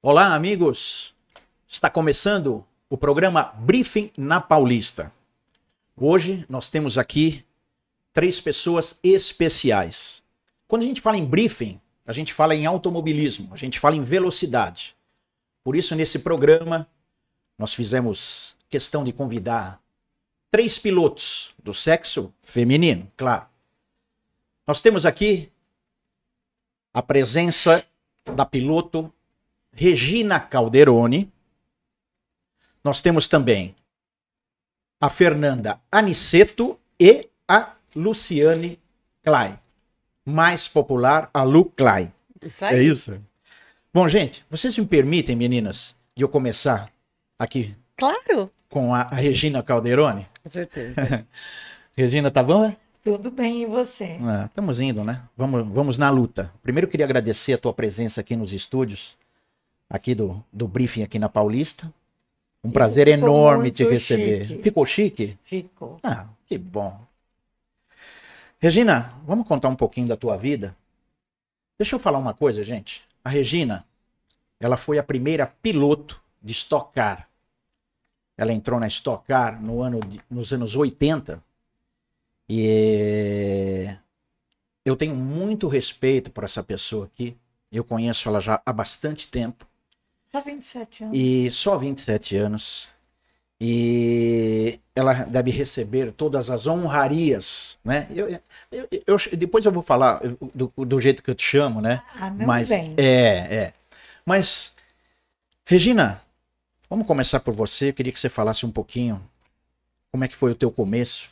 Olá, amigos! Está começando o programa Briefing na Paulista. Hoje nós temos aqui 3 pessoas especiais. Quando a gente fala em briefing, a gente fala em automobilismo, a gente fala em velocidade. Por isso, nesse programa, nós fizemos questão de convidar 3 pilotos do sexo feminino, claro. Nós temos aqui a presença da piloto Regina Calderoni. Nós temos também a Fernanda Aniceto e a Luciane Klein, mais popular, a Lu Klein. Isso aí. É isso? Bom, gente, vocês me permitem, meninas, de eu começar aqui Claro. com a Regina Calderoni? Com certeza. Regina, tá bom? Tudo bem, e você? Estamos indo, né? Vamos na luta. Primeiro eu queria agradecer a tua presença aqui nos estúdios, aqui do Briefing aqui na Paulista. Um prazer enorme te receber. Chique. Ficou chique? Ficou. Ah, que bom. Regina, vamos contar um pouquinho da tua vida? Deixa eu falar uma coisa, gente. A Regina, ela foi a primeira piloto de Stock Car. Ela entrou na Stock Car nos anos 80. E eu tenho muito respeito por essa pessoa aqui. Eu conheço ela já há bastante tempo. Só 27 anos. E só 27 anos. E ela deve receber todas as honrarias, né? Depois eu vou falar do jeito que eu te chamo, né? Ah, não Mas vem. Mas, Regina, vamos começar por você. Eu queria que você falasse um pouquinho como é que foi o teu começo.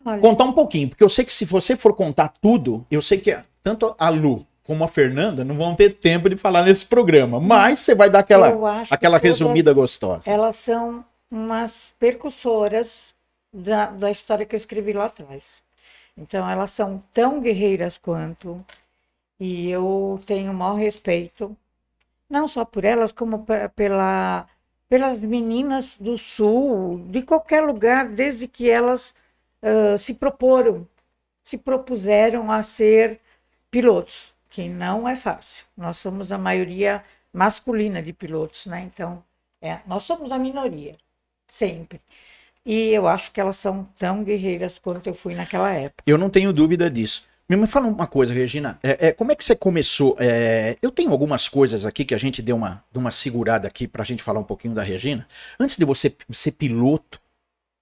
Olha, Contar um pouquinho, porque eu sei que se você for contar tudo, eu sei que tanto a Lu como a Fernanda não vão ter tempo de falar nesse programa, mas você vai dar eu acho que aquela todas resumida gostosa. Elas são umas percussoras da história que eu escrevi lá atrás. Então, elas são tão guerreiras quanto, e eu tenho o maior respeito, não só por elas, como pelas meninas do Sul, de qualquer lugar, desde que elas se propuseram a ser pilotos, que não é fácil. Nós somos a maioria masculina de pilotos, né? Então, nós somos a minoria, sempre. E eu acho que elas são tão guerreiras quanto eu fui naquela época. Eu não tenho dúvida disso. Me fala uma coisa, Regina. Como é que você começou? Eu tenho algumas coisas aqui que a gente deu uma segurada aqui pra gente falar um pouquinho da Regina. Antes de você ser piloto,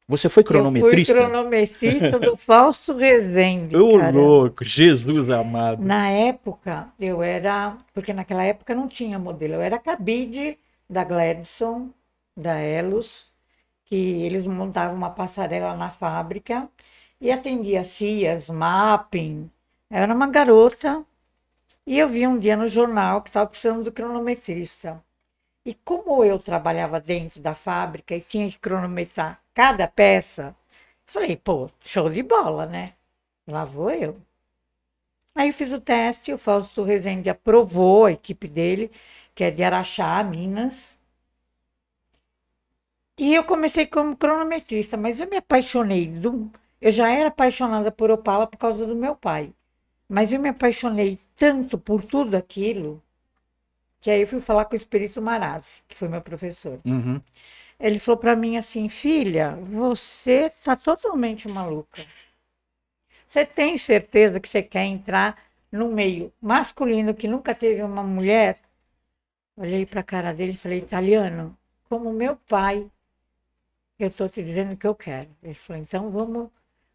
você foi cronometrista? Eu fui cronometrista do Fausto Rezende. Ô, cara. louco, Jesus amado. Na época, eu era... Porque naquela época não tinha modelo. Eu era cabide da Gladson, da Elos, que eles montavam uma passarela na fábrica e atendia CIAS, Mapping. Eu era uma garota e eu vi um dia no jornal que estava precisando do cronometrista. E como eu trabalhava dentro da fábrica e tinha que cronometrar cada peça, falei, pô, show de bola, né? Lá vou eu. Aí eu fiz o teste, o Fausto Rezende aprovou a equipe dele, que é de Araxá, Minas. E eu comecei como cronometrista, mas eu me apaixonei. Eu já era apaixonada por Opala por causa do meu pai. Mas eu me apaixonei tanto por tudo aquilo, que aí eu fui falar com o Espírito Marazzi, que foi meu professor. Uhum. Ele falou para mim assim, filha, você está totalmente maluca. Você tem certeza que você quer entrar no meio masculino que nunca teve uma mulher? Olhei para a cara dele e falei, italiano, como meu pai, eu estou te dizendo que eu quero. Ele falou, então vamos...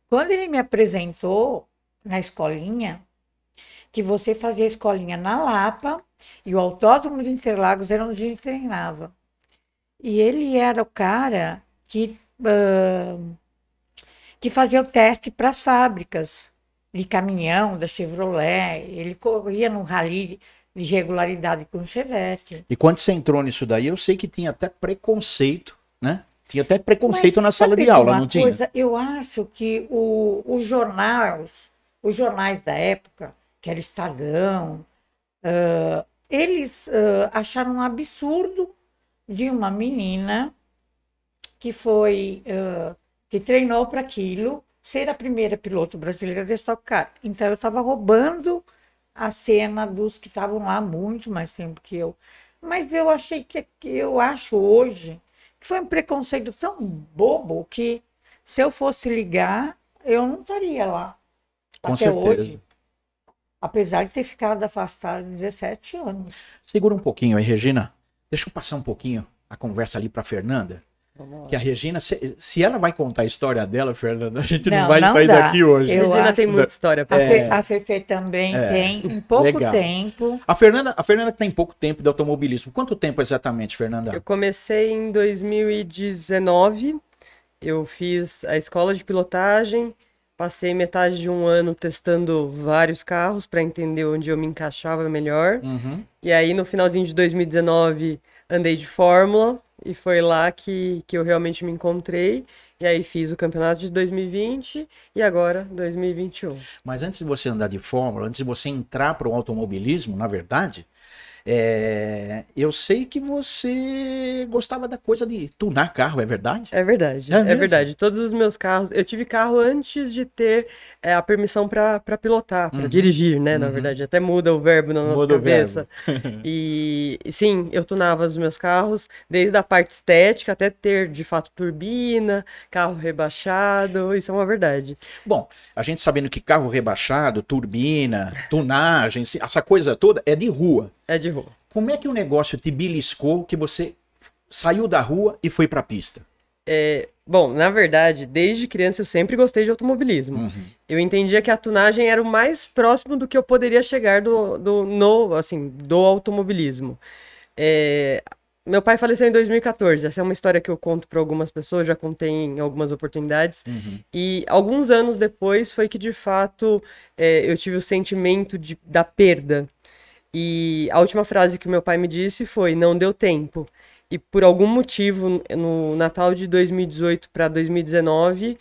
Quando ele me apresentou na escolinha, que você fazia a escolinha na Lapa e o Autódromo de Interlagos era onde a gente treinava. E ele era o cara que fazia o teste para as fábricas de caminhão, da Chevrolet. Ele corria no rally de regularidade com o Chevette. E quando você entrou nisso daí, eu sei que tinha até preconceito, né? Tinha até preconceito na sala de aula, não tinha? Eu acho que os jornais da época, que era o Estadão, eles acharam um absurdo de uma menina que foi, que treinou para aquilo, ser a primeira piloto brasileira de Stock Car. Então eu estava roubando a cena dos que estavam lá há muito mais tempo que eu. Mas eu achei que eu acho hoje que foi um preconceito tão bobo que se eu fosse ligar, eu não estaria lá Com até certeza. hoje. Apesar de ter ficado afastada 17 anos. Segura um pouquinho aí, Regina. Deixa eu passar um pouquinho a conversa ali para Fernanda. Que a Regina, se ela vai contar a história dela, Fernanda, a gente não vai sair dá. daqui hoje. Eu Regina acho- tem muita história A, pra a Fefe também tem, em pouco legal. tempo. A Fernanda tem pouco tempo de automobilismo. Quanto tempo exatamente, Fernanda? Eu comecei em 2019, eu fiz a escola de pilotagem, passei metade de um ano testando vários carros para entender onde eu me encaixava melhor. Uhum. E aí no finalzinho de 2019 andei de Fórmula e foi lá que eu realmente me encontrei. E aí fiz o campeonato de 2020 e agora 2021. Mas antes de você andar de Fórmula, antes de você entrar para o automobilismo, na verdade, eu sei que você gostava da coisa de tunar carro, é verdade? É verdade, É é mesmo? verdade. Todos os meus carros, eu tive carro antes de ter a permissão para pilotar, para dirigir, né? Na verdade, até muda o verbo na nossa Muda o cabeça. E sim, eu tunava os meus carros, desde a parte estética até ter de fato turbina, carro rebaixado, isso é uma verdade. Bom, a gente sabendo que carro rebaixado, turbina, tunagem, essa coisa toda é de rua. É de rua. Como é que o negócio te beliscou que você saiu da rua e foi para a pista? Bom, na verdade, desde criança eu sempre gostei de automobilismo. Eu entendia que a tunagem era o mais próximo do que eu poderia chegar do automobilismo. Meu pai faleceu em 2014. Essa é uma história que eu conto para algumas pessoas, já contei em algumas oportunidades. E alguns anos depois foi que, de fato, eu tive o sentimento da perda. E a última frase que meu pai me disse foi: não deu tempo. E por algum motivo, no Natal de 2018 para 2019,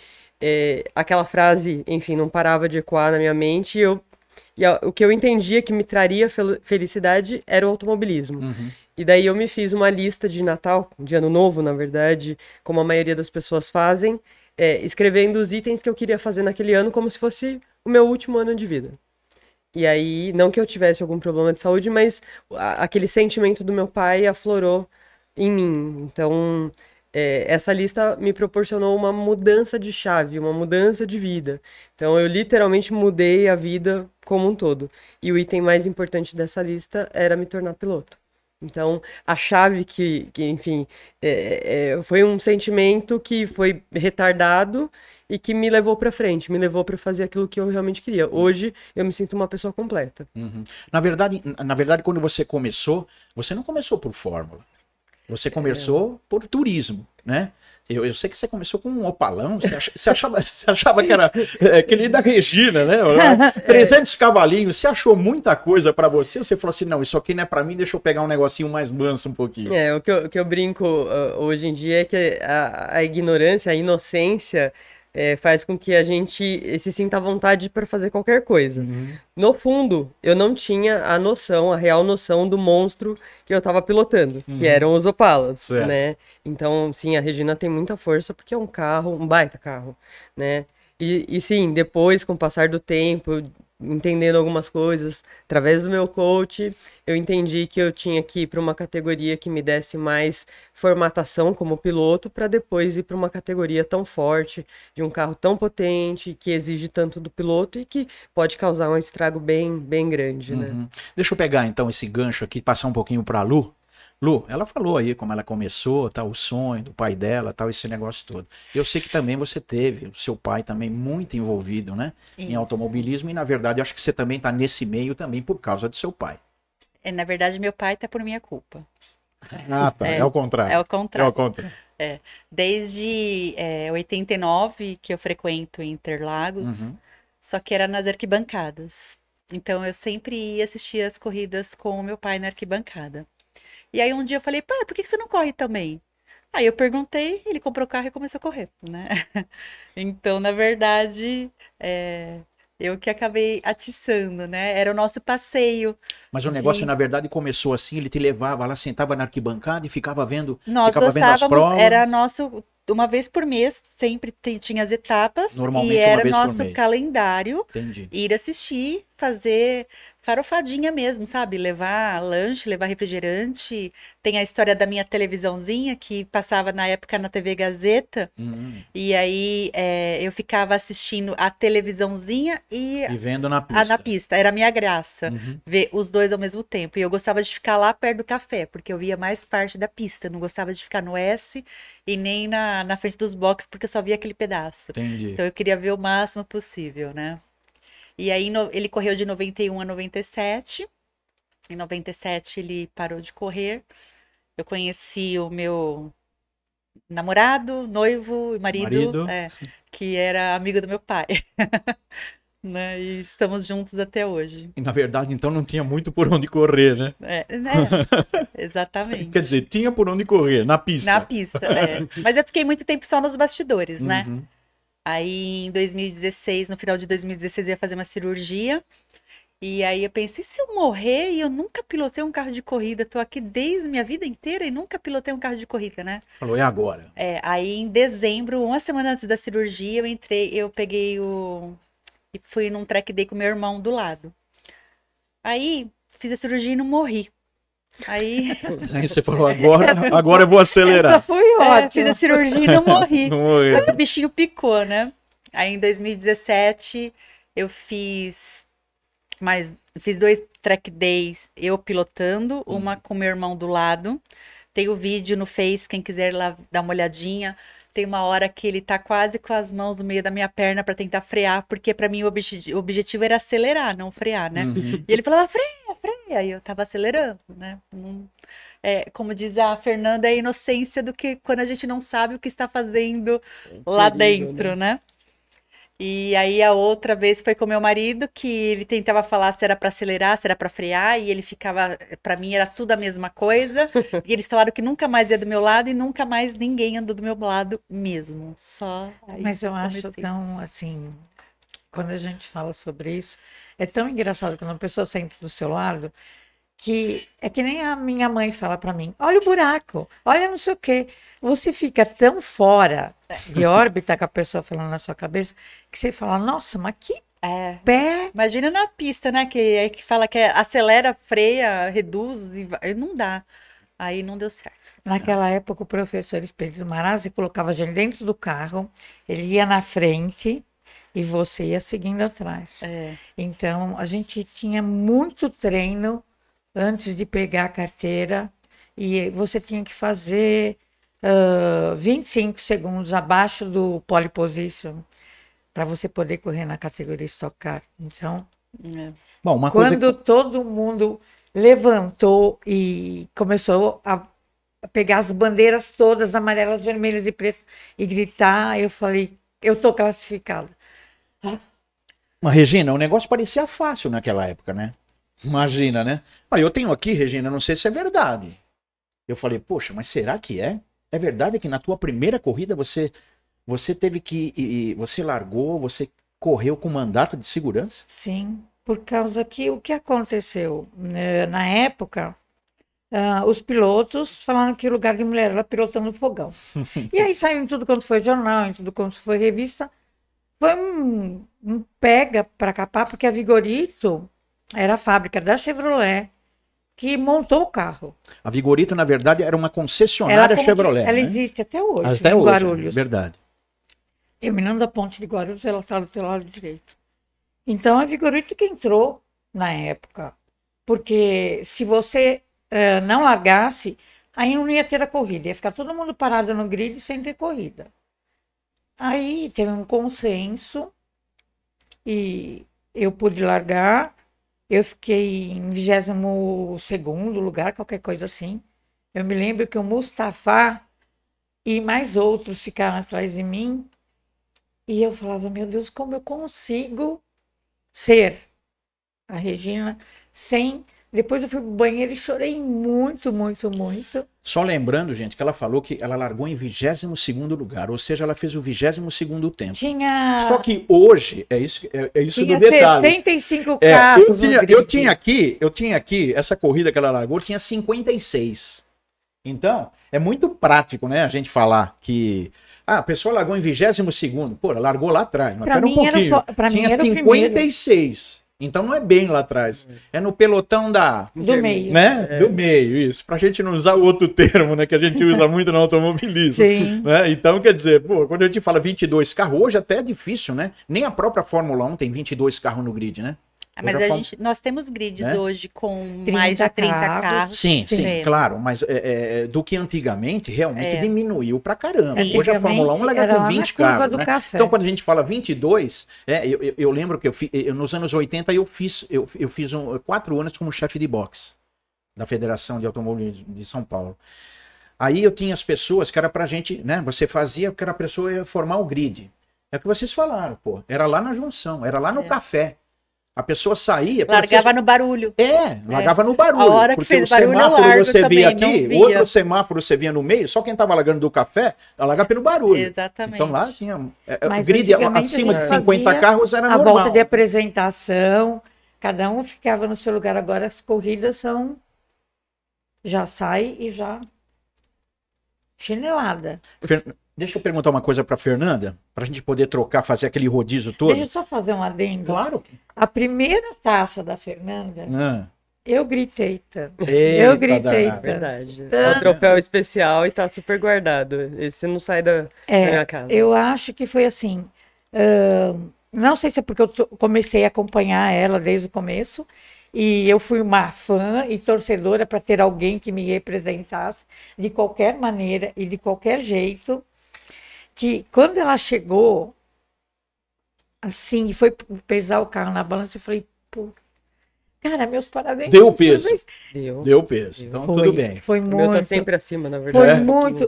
aquela frase, enfim, não parava de ecoar na minha mente. O que eu entendia que me traria felicidade era o automobilismo. E daí eu me fiz uma lista de Natal, de Ano Novo, na verdade, como a maioria das pessoas fazem, escrevendo os itens que eu queria fazer naquele ano como se fosse o meu último ano de vida. E aí, não que eu tivesse algum problema de saúde, mas aquele sentimento do meu pai aflorou em mim. Então, essa lista me proporcionou uma mudança de chave, uma mudança de vida. Então, eu literalmente mudei a vida como um todo. E o item mais importante dessa lista era me tornar piloto. Então, a chave que enfim, foi um sentimento que foi retardado e que me levou pra frente, me levou pra fazer aquilo que eu realmente queria. Hoje, eu me sinto uma pessoa completa. Na verdade, quando você começou, você não começou por Fórmula. Você começou por turismo, né? Eu sei que você começou com um Opalão, você achava que era que nem da Regina, né? 300 cavalinhos, você achou muita coisa pra você, ou você falou assim, não, isso aqui não é pra mim, deixa eu pegar um negocinho mais manso um pouquinho. O que eu brinco hoje em dia é que a ignorância, a inocência faz com que a gente se sinta à vontade para fazer qualquer coisa. No fundo, eu não tinha a real noção do monstro que eu estava pilotando, que eram os Opalas, Certo. né? Então, sim, a Regina tem muita força porque é um carro, um baita carro, né? E sim, depois, com o passar do tempo, entendendo algumas coisas, através do meu coach, eu entendi que eu tinha que ir para uma categoria que me desse mais formatação como piloto, para depois ir para uma categoria tão forte, de um carro tão potente, que exige tanto do piloto e que pode causar um estrago bem, bem grande, né? Deixa eu pegar então esse gancho aqui, passar um pouquinho pra Lu. Lu, ela falou aí como ela começou, tal, o sonho do pai dela, tal, esse negócio todo. Eu sei que também você teve, o seu pai também muito envolvido, né, em Isso. automobilismo, e na verdade eu acho que você também tá nesse meio também por causa do seu pai. Na verdade, meu pai tá por minha culpa. Ah, tá, é o contrário. É o contrário. É o contrário. Desde 89 que eu frequento Interlagos, só que era nas arquibancadas. Então eu sempre ia assistir as corridas com o meu pai na arquibancada. E aí um dia eu falei, pai, por que você não corre também? Aí eu perguntei, ele comprou o carro e começou a correr, né? Então, na verdade, Eu que acabei atiçando, né? Era o nosso passeio. Mas o negócio, na verdade, começou assim, ele te levava lá, sentava na arquibancada e ficava vendo, Nós ficava vendo as gostávamos, provas. era nosso, uma vez por mês, sempre tinha as etapas, Normalmente e uma era vez por nosso mês. calendário Entendi. ir assistir, fazer farofadinha mesmo, sabe? Levar lanche, levar refrigerante. Tem a história da minha televisãozinha, que passava na época na TV Gazeta, e aí eu ficava assistindo a televisãozinha e E vendo na na pista. pista. Era a minha graça, ver os dois ao mesmo tempo. E eu gostava de ficar lá perto do café, porque eu via mais parte da pista. Não gostava de ficar no S e nem na frente dos boxes, porque eu só via aquele pedaço. Entendi. Então eu queria ver o máximo possível, né? E aí ele correu de 91 a 97. Em 97 ele parou de correr. Eu conheci o meu namorado, noivo e marido, Marido. que era amigo do meu pai. Né? E estamos juntos até hoje. E na verdade, então, não tinha muito por onde correr, né? Exatamente. Quer dizer, tinha por onde correr, na pista. Na pista, Mas eu fiquei muito tempo só nos bastidores, né? Aí em 2016, no final de 2016, eu ia fazer uma cirurgia. E aí eu pensei, se eu morrer e eu nunca pilotei um carro de corrida, tô aqui desde minha vida inteira e nunca pilotei um carro de corrida, né? Falou, é agora. Aí em dezembro, uma semana antes da cirurgia, eu peguei e fui num track day com meu irmão do lado. Aí fiz a cirurgia e não morri. Aí Aí você falou, agora eu vou Essa acelerar. foi fiz ótima. a cirurgia e não morri. Não morreu. Só que o bichinho picou, né? Aí em 2017 eu fiz 2 track days eu pilotando, uma com meu irmão do lado. Tem o vídeo no Face, quem quiser lá dar uma olhadinha. Tem uma hora que ele tá quase com as mãos no meio da minha perna pra tentar frear, porque pra mim o objetivo era acelerar, não frear, né? E ele falava, freia, e eu tava acelerando, né? Como diz a Fernanda, é a inocência do que quando a gente não sabe o que está fazendo lá dentro, né? E aí a outra vez foi com meu marido, que ele tentava falar se era pra acelerar, se era pra frear, e ele ficava, pra mim era tudo a mesma coisa. E eles falaram que nunca mais ia do meu lado e nunca mais ninguém andou do meu lado mesmo. Só aí Mas eu acho comecei. tão assim, quando a gente fala sobre isso, é tão engraçado quando uma pessoa senta do seu lado, que é que nem a minha mãe fala pra mim, olha o buraco, olha não sei o quê. Você fica tão fora de órbita com a pessoa falando na sua cabeça, que você fala, nossa, mas que pé. Imagina na pista, né? Que fala que acelera, freia, reduz, e não dá. Aí não deu certo. Naquela época, o professor Expedito Marazzi colocava a gente dentro do carro, ele ia na frente e você ia seguindo atrás. Então, a gente tinha muito treino antes de pegar a carteira e você tinha que fazer 25 segundos abaixo do pole position para você poder correr na categoria Stock Car. Então, Bom, uma coisa quando todo mundo levantou e começou a pegar as bandeiras todas, amarelas, vermelhas e pretas, e gritar, eu falei, eu tô classificada. Mas, Regina, o negócio parecia fácil naquela época, né? Imagina, né? Eu tenho aqui, Regina, não sei se é verdade. Eu falei, poxa, mas será que é? É verdade que na tua primeira corrida você teve que... Você largou, você correu com mandato de segurança? Sim, por causa que o que aconteceu? Na época, os pilotos falaram que o lugar de mulher era pilotando fogão. E aí saiu em tudo quanto foi jornal, em tudo quanto foi revista. Foi um pega para capar, porque a Vigorito era a fábrica da Chevrolet que montou o carro. A Vigorito, na verdade, era uma concessionária Chevrolet. Ela né? existe até hoje, Até em hoje, Guarulhos. verdade. Terminando a ponte de Guarulhos, ela está do seu lado direito. Então, a Vigorito que entrou na época. Porque se você não largasse, aí não ia ter a corrida. Ia ficar todo mundo parado no grid sem ter corrida. Aí teve um consenso e eu pude largar. Eu fiquei em 22º lugar, qualquer coisa assim. Eu me lembro que o Mustafa e mais outros ficaram atrás de mim. E eu falava, meu Deus, como eu consigo ser a Regina sem Depois eu fui pro banheiro e chorei muito, muito, muito. Só lembrando, gente, que ela falou que ela largou em 22º lugar, ou seja, ela fez o 22º tempo. Tinha, Só que hoje, é isso tinha do detalhe. 75 É, carros no eu grid. tinha aqui, essa corrida que ela largou tinha 56. Então, é muito prático, né, a gente falar que a pessoa largou em 22º. Pô, ela largou lá atrás, mas Pra pera um mim era o pouquinho. pra mim Tinha era o 56. Então não é bem lá atrás. É no pelotão Do meio. né? Do meio, isso. Pra gente não usar o outro termo, né? Que a gente usa muito no automobilismo. Sim. Né? Então, quer dizer, pô, quando a gente fala 22 carros, hoje até é difícil, né? Nem a própria Fórmula 1 tem 22 carros no grid, né? Mas nós temos grids né? hoje com 30 mais de 30 carros. carros. Sim, Temos. claro, mas do que antigamente, realmente diminuiu pra caramba. Sim. Hoje a Fórmula 1 larga Era com lá na 20 curva carros, do né? café. Então quando a gente fala 22, eu lembro que nos anos 80 eu fiz 4 anos como chefe de boxe da Federação de Automobilismo de São Paulo. Aí eu tinha as pessoas que era pra gente, né? Você fazia que era a pessoa ia formar o grid. É o que vocês falaram, pô. Era lá na junção, era lá no café. A pessoa saía... Largava no barulho. Largava no barulho. A hora que porque fez o barulho, eu semáforo largo você via também, aqui, não via. outro semáforo você via no meio, só quem tava largando do café, largava pelo barulho. Exatamente. Então lá tinha... o Mas grid antigamente acima a de gente 50 fazia carros era a normal. volta de apresentação, cada um ficava no seu lugar. Agora as corridas são... Já sai e já... Chinelada. Deixa eu perguntar uma coisa pra Fernanda, pra gente poder trocar, fazer aquele rodízio todo. Deixa eu só fazer um adendo. Claro. A primeira taça da Fernanda, Ah. eu gritei tanto. Eita, Eu gritei danado. tanto. Verdade. É um troféu especial e tá super guardado. Esse não sai da minha casa. Eu acho que foi assim. Não sei se é porque eu comecei a acompanhar ela desde o começo. E eu fui uma fã e torcedora para ter alguém que me representasse de qualquer maneira e de qualquer jeito. Que quando ela chegou, assim, e foi pesar o carro na balança, eu falei, pô, cara, meus parabéns. Deu peso. Deu. Deu peso. Então tudo bem. Foi O meu tá muito, sempre acima, na verdade.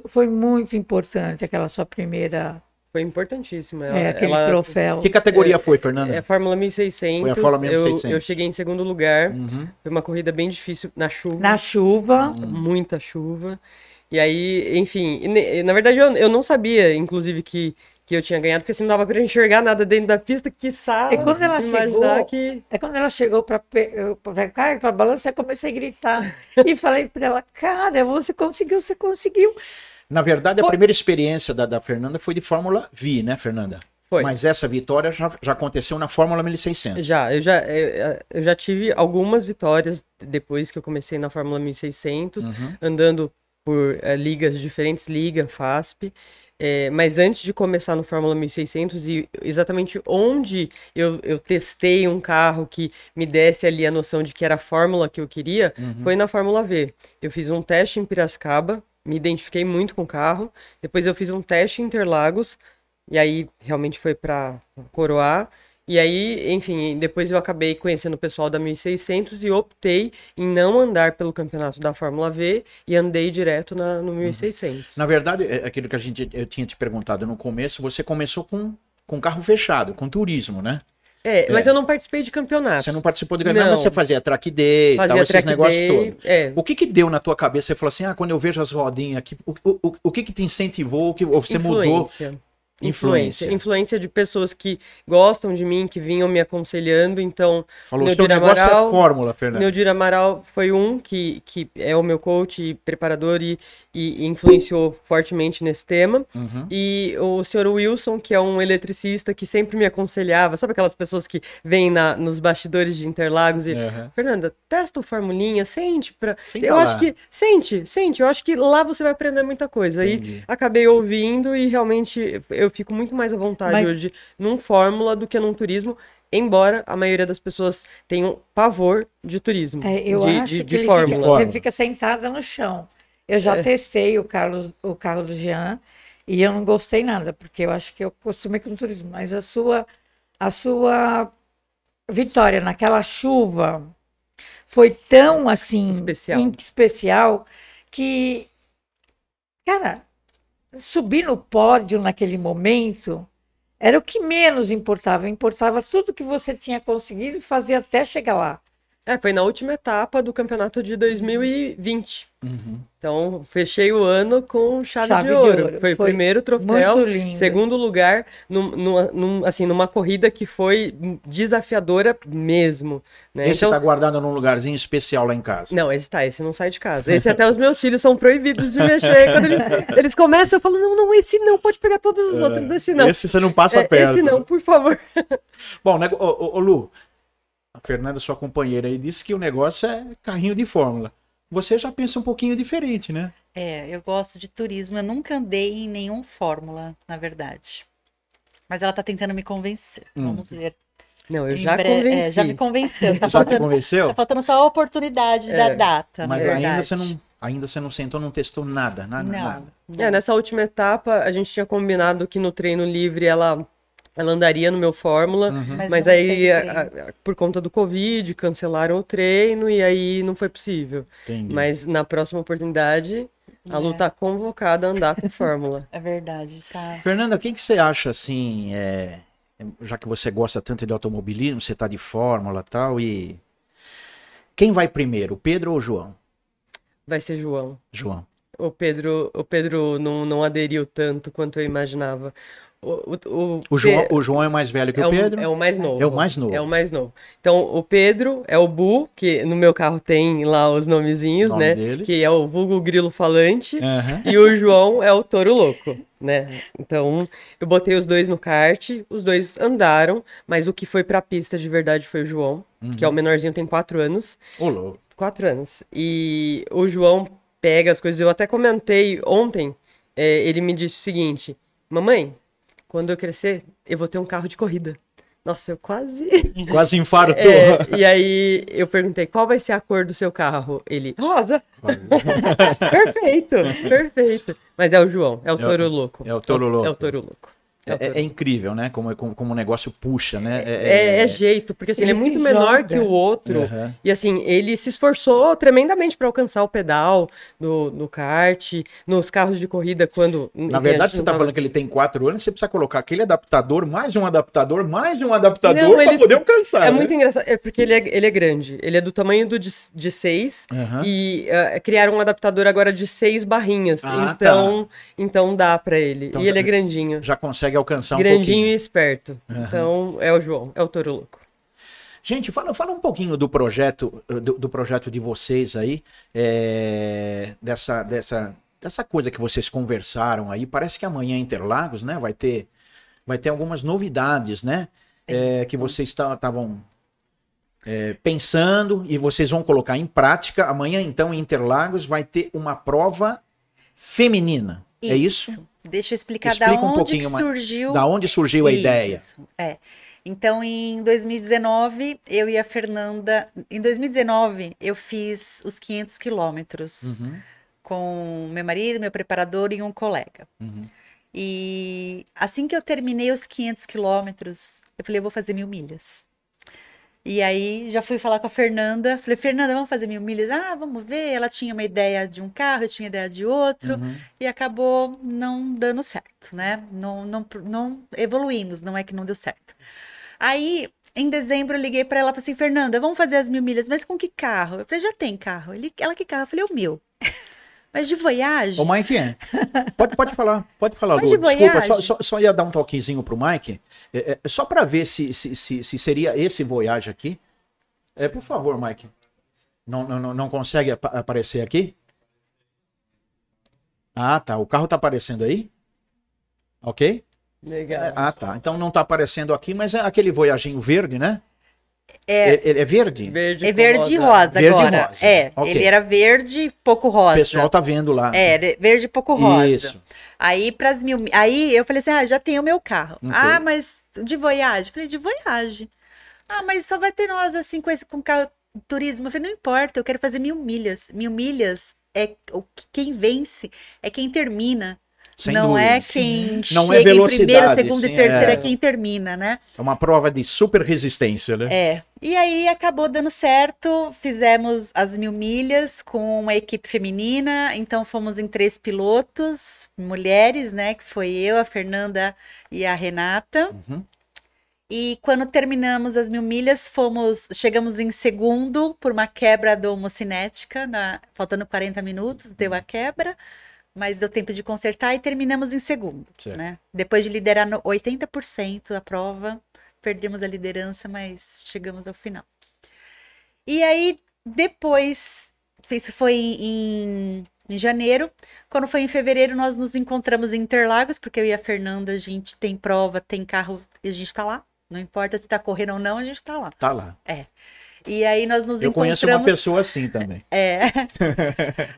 foi muito importante aquela sua primeira, Foi importantíssima. aquele troféu. Que categoria foi, Fernanda? É Fórmula 1600. Foi a Fórmula 1600. Eu cheguei em segundo lugar. Uhum. Foi uma corrida bem difícil na chuva. Na chuva, Muita chuva. E aí, enfim, na verdade eu não sabia, inclusive, que eu tinha ganhado, porque assim não dava pra enxergar nada dentro da pista, quiçá E quando ela imaginar chegou, que... quando ela chegou para a balança, eu comecei a gritar. E falei para ela, cara, você conseguiu, você conseguiu. Na verdade, a primeira experiência da Fernanda foi de Fórmula V, né, Fernanda? Foi. Mas essa vitória já aconteceu na Fórmula 1600. Eu já tive algumas vitórias depois que eu comecei na Fórmula 1600, andando por ligas diferentes, Liga, FASP. Mas antes de começar no Fórmula 1600 e exatamente onde eu testei um carro que me desse ali a noção de que era a fórmula que eu queria, foi na Fórmula V. Eu fiz um teste em Piracicaba, me identifiquei muito com o carro, depois eu fiz um teste em Interlagos, e aí realmente foi para coroar. E aí, enfim, depois eu acabei conhecendo o pessoal da 1600 e optei em não andar pelo campeonato da Fórmula V e andei direto no 1600. Na verdade, é aquilo que eu tinha te perguntado no começo, você começou com carro fechado, com turismo, né? Mas eu não participei de campeonatos. Você não participou de campeonato, mas você fazia track day e tal, esses track negócios day, todos. O que deu na tua cabeça? Você falou assim, quando eu vejo as rodinhas aqui, o que te incentivou, ou você mudou? Influência de pessoas que gostam de mim, que vinham me aconselhando, então... Falou, o seu negócio é fórmula, Fernando. Neudir Amaral foi um que é o meu coach e preparador e influenciou fortemente nesse tema. E o senhor Wilson, que é um eletricista que sempre me aconselhava, sabe aquelas pessoas que vêm nos bastidores de Interlagos e... Fernanda, testa o Formulinha, sente pra... Eu acho que... Sente, eu acho que lá você vai aprender muita coisa. Aí acabei ouvindo e realmente... Eu fico muito mais à vontade hoje num Fórmula do que num turismo, embora a maioria das pessoas tenham pavor de turismo. Eu acho que Fórmula. Você fica sentada no chão. Eu já testei o carro do Jean e eu não gostei nada, porque eu acho que eu acostumei com o turismo. Mas a sua vitória naquela chuva foi tão assim especial que, cara, subir no pódio naquele momento era o que menos importava. Importava tudo que você tinha conseguido fazer até chegar lá. Foi na última etapa do campeonato de 2020. Uhum. Então, fechei o ano com chave Chave de de ouro. ouro. Foi o Foi primeiro troféu, muito lindo. segundo lugar, assim, numa corrida que foi desafiadora mesmo. Né? Esse Então, tá guardado num lugarzinho especial lá em casa. não, esse não sai de casa. Esse até os meus filhos são proibidos de mexer. Quando eles começam, eu falo, não, esse não, pode pegar todos os outros, esse não. Esse você não passa perto. Esse não, por favor. Bom, ô, Lu, a Fernanda, sua companheira aí, disse que o negócio é carrinho de fórmula. Você já pensa um pouquinho diferente, né? Eu gosto de turismo. Eu nunca andei em nenhum Fórmula, na verdade. Mas ela tá tentando me convencer. Vamos ver. Não, eu Em já breve- convenci. já me convenceu. Já te convenceu? Tá faltando só a oportunidade da data, Mas na ainda verdade. você não sentou, não testou nada, Não. nada. Nessa última etapa, a gente tinha combinado que no treino livre ela andaria no meu Fórmula, mas não aí, teve treino. por conta do Covid, cancelaram o treino e aí não foi possível. Entendi. Mas na próxima oportunidade, a Lu tá convocada a andar com Fórmula. É verdade, tá. Fernanda, o que você acha, assim, já que você gosta tanto de automobilismo, você tá de fórmula e tal, e quem vai primeiro, o Pedro ou o João? Vai ser João. João. O Pedro não aderiu tanto quanto eu imaginava. O João é mais velho que o Pedro? É o mais novo. É o mais novo. É o mais novo. Então, o Pedro é o Bu, que no meu carro tem lá os nomezinhos, Nome né? deles. Que é o vulgo grilo falante. Aham. E o João é o touro louco, né? Então, eu botei os dois no kart, os dois andaram, mas o que foi pra pista de verdade foi o João, que é o menorzinho, tem 4 anos. Ô, louco. 4 anos. E o João pega as coisas. Eu até comentei ontem, ele me disse o seguinte: mamãe, quando eu crescer, eu vou ter um carro de corrida. Nossa, eu quase. Quase infartou. E aí eu perguntei, qual vai ser a cor do seu carro? Ele, rosa. Perfeito, perfeito. Mas é o João, é o touro louco. é o touro louco. É o touro louco. É incrível, né? Como o negócio puxa, né? É jeito, porque assim, ele é Ele muito se menor joga. que o outro. Aham. E assim, ele se esforçou tremendamente para alcançar o pedal no kart, nos carros de corrida, quando. Na verdade, você tá falando que ele tem 4 anos, você precisa colocar aquele adaptador, mais um adaptador para poder alcançar. É né? muito engraçado, porque ele é grande. Ele é do tamanho de 6 Aham. e criaram um adaptador agora de 6 barrinhas. Ah, então dá para ele. Então e ele já- é grandinho. Já consegue alcançar um Grandinho pouquinho. e esperto. Então é o João, é o touro louco. Gente, fala um pouquinho do projeto, do projeto de vocês aí, dessa coisa que vocês conversaram aí. Parece que amanhã em Interlagos, né, vai ter algumas novidades, né, que vocês estavam pensando e vocês vão colocar em prática. Amanhã, então, em Interlagos, vai ter uma prova feminina. É isso? Deixa eu explicar Explica da um onde pouquinho que mais. surgiu. Da onde surgiu a ideia? Isso, Então, em 2019, eu e a Fernanda. Em 2019, eu fiz os 500 quilômetros com meu marido, meu preparador e um colega. E assim que eu terminei os 500 quilômetros, eu falei, eu vou fazer 1000 milhas. E aí já fui falar com a Fernanda, falei, Fernanda, vamos fazer 1000 milhas? Ah, vamos ver. Ela tinha uma ideia de um carro, eu tinha ideia de outro, e acabou não dando certo, né? Não evoluímos, não é que não deu certo. Aí, em dezembro, eu liguei pra ela e falei assim, Fernanda, vamos fazer as 1000 milhas, mas com que carro? Eu falei, já tem carro. Ela, que carro? Eu falei, o meu. Mas de Voyage? Ô, Mike, pode falar, Mas Lu. de Desculpa, Voyage? só ia dar um toquezinho pro Mike, só para ver se seria esse Voyage aqui. Por favor, Mike. Não consegue aparecer aqui? Ah, tá. O carro tá aparecendo aí? Ok? Legal. Tá. Então não tá aparecendo aqui, mas é aquele Voyaginho verde, né? É verde? Verde É com verde e rosa. rosa Verde e agora. rosa. Ok. Ele era verde, pouco rosa. O pessoal tá vendo lá. Verde e pouco rosa. Isso. Aí, aí eu falei assim, já tenho o meu carro. Ok. Ah, mas de Voyage? Falei, de Voyage. Ah, mas só vai ter nós, assim, com carro turismo. Eu falei, não importa, eu quero fazer 1000 milhas. 1000 milhas quem vence é quem termina. Sem não dúvida. é quem Não chega é velocidade, em primeiro, segundo sim, e terceiro, é quem termina, né? É uma prova de super resistência, né? E aí acabou dando certo, fizemos as 1000 milhas com uma equipe feminina, então fomos em 3 pilotos, mulheres, né? Que foi eu, a Fernanda e a Renata. E quando terminamos as 1000 milhas, chegamos em segundo por uma quebra da homocinética, faltando 40 minutos, deu a quebra, mas deu tempo de consertar e terminamos em segundo, né? Depois de liderar 80% da prova, perdemos a liderança, mas chegamos ao final. E aí, depois, isso foi em janeiro. Quando foi em fevereiro, nós nos encontramos em Interlagos, porque eu e a Fernanda, a gente tem prova, tem carro e a gente tá lá. Não importa se tá correndo ou não, a gente tá lá. Tá lá. E aí nós nos encontramos... Eu conheço uma pessoa assim também.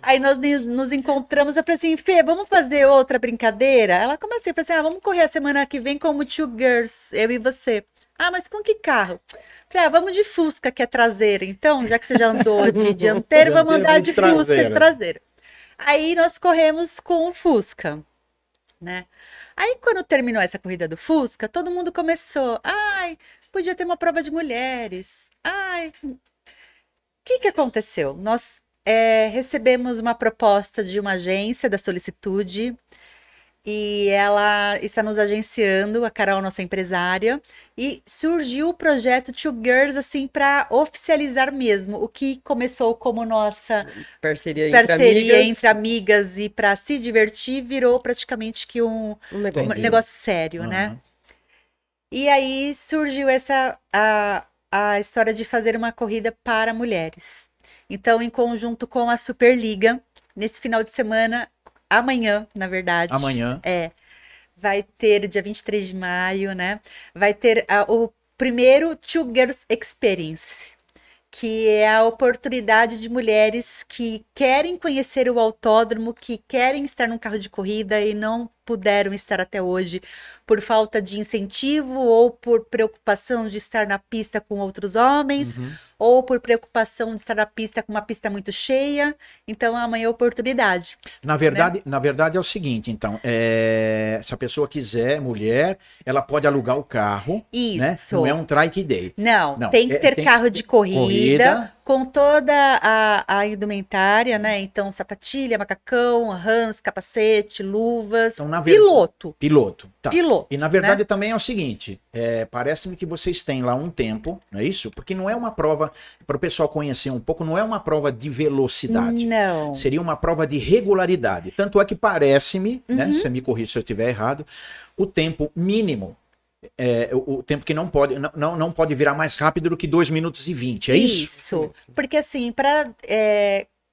Aí nós nos encontramos, eu falei assim, Fê, vamos fazer outra brincadeira? Ela começou a falar assim, vamos correr a semana que vem como two girls, eu e você. Mas com que carro? Falei, vamos de Fusca, que é traseira. Então, já que você já andou de dianteiro, vamos andar de Fusca, de traseira. Aí nós corremos com o Fusca, né? Aí quando terminou essa corrida do Fusca, todo mundo começou, podia ter uma prova de mulheres. O que aconteceu? Nós recebemos uma proposta de uma agência da Solicitude, e ela está nos agenciando, a Carol, nossa empresária, e surgiu o projeto Two Girls, assim, para oficializar mesmo, o que começou como nossa parceria entre amigas e para se divertir, virou praticamente que um negócio sério, né? E aí surgiu a história de fazer uma corrida para mulheres. Então, em conjunto com a Superliga, nesse final de semana, amanhã, na verdade. Amanhã. Vai ter, dia 23 de maio, né? Vai ter o primeiro Two Girls Experience, que é a oportunidade de mulheres que querem conhecer o autódromo, que querem estar num carro de corrida e não puderam estar até hoje por falta de incentivo ou por preocupação de estar na pista com outros homens, ou por preocupação de estar na pista com uma pista muito cheia. Então, amanhã é oportunidade. Na verdade é o seguinte, então, se a pessoa quiser, mulher, ela pode alugar o carro, isso, né? Não é um trike day. Não, tem que ter carro de corrida, com toda a indumentária, né? Então, sapatilha, macacão, rãs, capacete, luvas, então, Piloto, tá. Piloto, e na verdade também é o seguinte, parece-me que vocês têm lá um tempo, não é isso? Porque não é uma prova, para o pessoal conhecer um pouco, não é uma prova de velocidade. Não. Seria uma prova de regularidade. Tanto é que parece-me, né? Você me corrija se eu estiver errado, o tempo mínimo, o tempo que não pode virar mais rápido do que 2 minutos e 20, é isso? Isso, porque assim,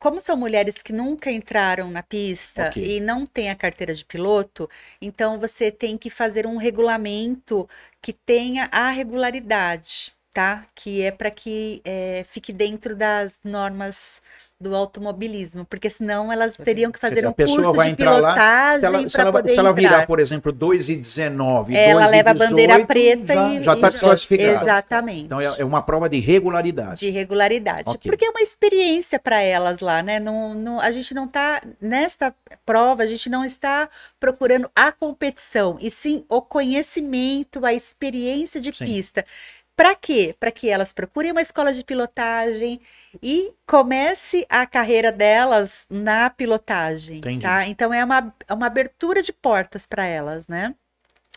como são mulheres que nunca entraram na pista e não têm a carteira de piloto, então você tem que fazer um regulamento que tenha a regularidade, tá? Que é para que fique dentro das normas do automobilismo, porque senão elas teriam que fazer um curso de pilotagem para poder se ela virar, por exemplo, 2:19, ela leva a bandeira preta já está desclassificada. Exatamente. Então é uma prova de regularidade. De regularidade. Porque é uma experiência para elas lá, né? A gente não está, nesta prova, a gente não está procurando a competição, e sim o conhecimento, a experiência de pista. Para quê? Para que elas procurem uma escola de pilotagem e comece a carreira delas na pilotagem, tá? Então é uma abertura de portas para elas, né?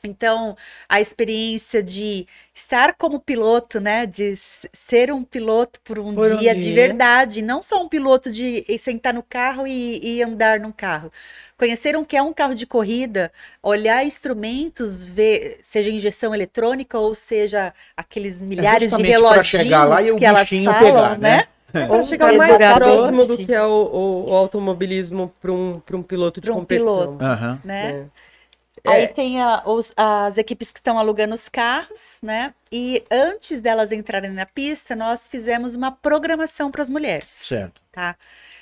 Então, a experiência de estar como piloto, né? De ser um piloto por um dia de verdade, não só um piloto de sentar no carro e andar no carro. Conhecer o que é um carro de corrida, olhar instrumentos, ver, seja injeção eletrônica ou seja aqueles milhares de reloginhos chegar lá e o que elas falam, pegar, né? Ou chegar mais próximo do que é o automobilismo para um piloto de competição. Piloto, né? Aí tem as equipes que estão alugando os carros, né? E antes delas entrarem na pista, nós fizemos uma programação para as mulheres. Certo. Tá?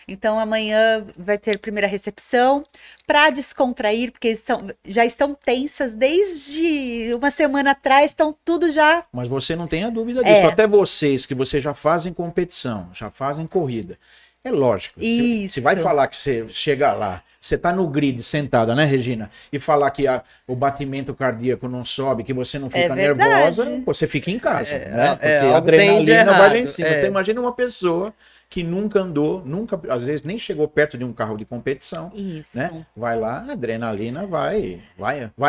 Então amanhã vai ter primeira recepção para descontrair, porque já estão tensas desde uma semana atrás, estão tudo já. Mas você não tenha dúvida disso. Até vocês que você já fazem competição, já fazem corrida. É lógico. Você vai falar que você chega lá, você tá no grid sentada, né, Regina? E falar que o batimento cardíaco não sobe, que você não fica nervosa, você fica em casa, né? Porque a adrenalina vai lá em cima. Então imagina uma pessoa que nunca andou, nunca, às vezes nem chegou perto de um carro de competição. Isso. Né? Vai lá, a adrenalina vai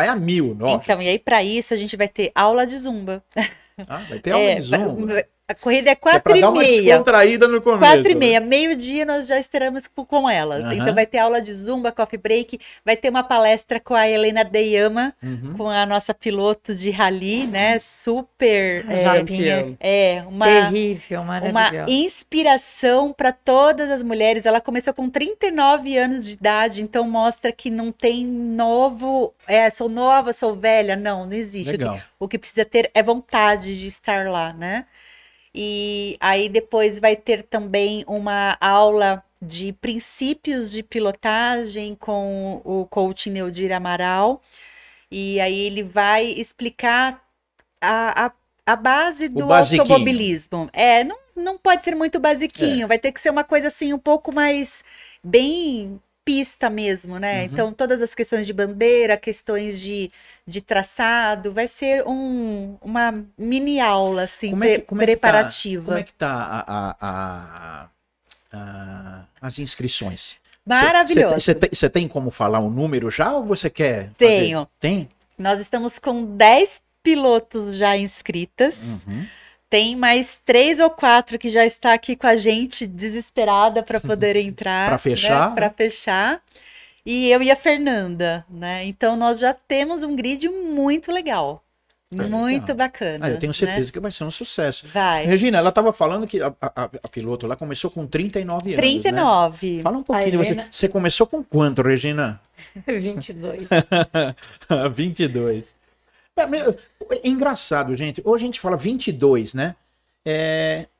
a mil. Nossa. Então, e aí para isso a gente vai ter aula de zumba. Vai ter aula de zumba. A corrida é Que é 4h30. pra dar uma descontraída no começo. 4h30, meio-dia nós já estaremos com elas. Então vai ter aula de zumba, coffee break, vai ter uma palestra com a Helena Deyama, com a nossa piloto de rally, né? Super Japinha. Terrível, maravilhosa. Uma inspiração para todas as mulheres. Ela começou com 39 anos de idade, então mostra que não tem sou nova, sou velha. Não existe. Legal. O que precisa ter é vontade de estar lá, né? E aí depois vai ter também uma aula de princípios de pilotagem com o coach Neodir Amaral. E aí ele vai explicar a base do automobilismo. Não pode ser muito basiquinho, vai ter que ser uma coisa assim um pouco mais bem pista mesmo, né? Então todas as questões de bandeira, questões de traçado, vai ser uma mini aula assim, preparativa. Como é que tá as inscrições? Maravilhoso. Você tem como falar um número já ou você quer fazer? Tenho. Tem? Nós estamos com 10 pilotos já inscritas. Tem mais 3 ou 4 que já está aqui com a gente, desesperada para poder entrar. Para fechar? Né? Para fechar. E eu e a Fernanda, né? Então nós já temos um grid muito legal. Muito bacana. Eu tenho certeza que vai ser um sucesso. Vai. Regina, ela estava falando que a piloto lá começou com 39 anos. 39. Né? Fala um pouquinho de você. Você começou com quanto, Regina? 22. 22. É engraçado, gente. Hoje a gente fala 22, né?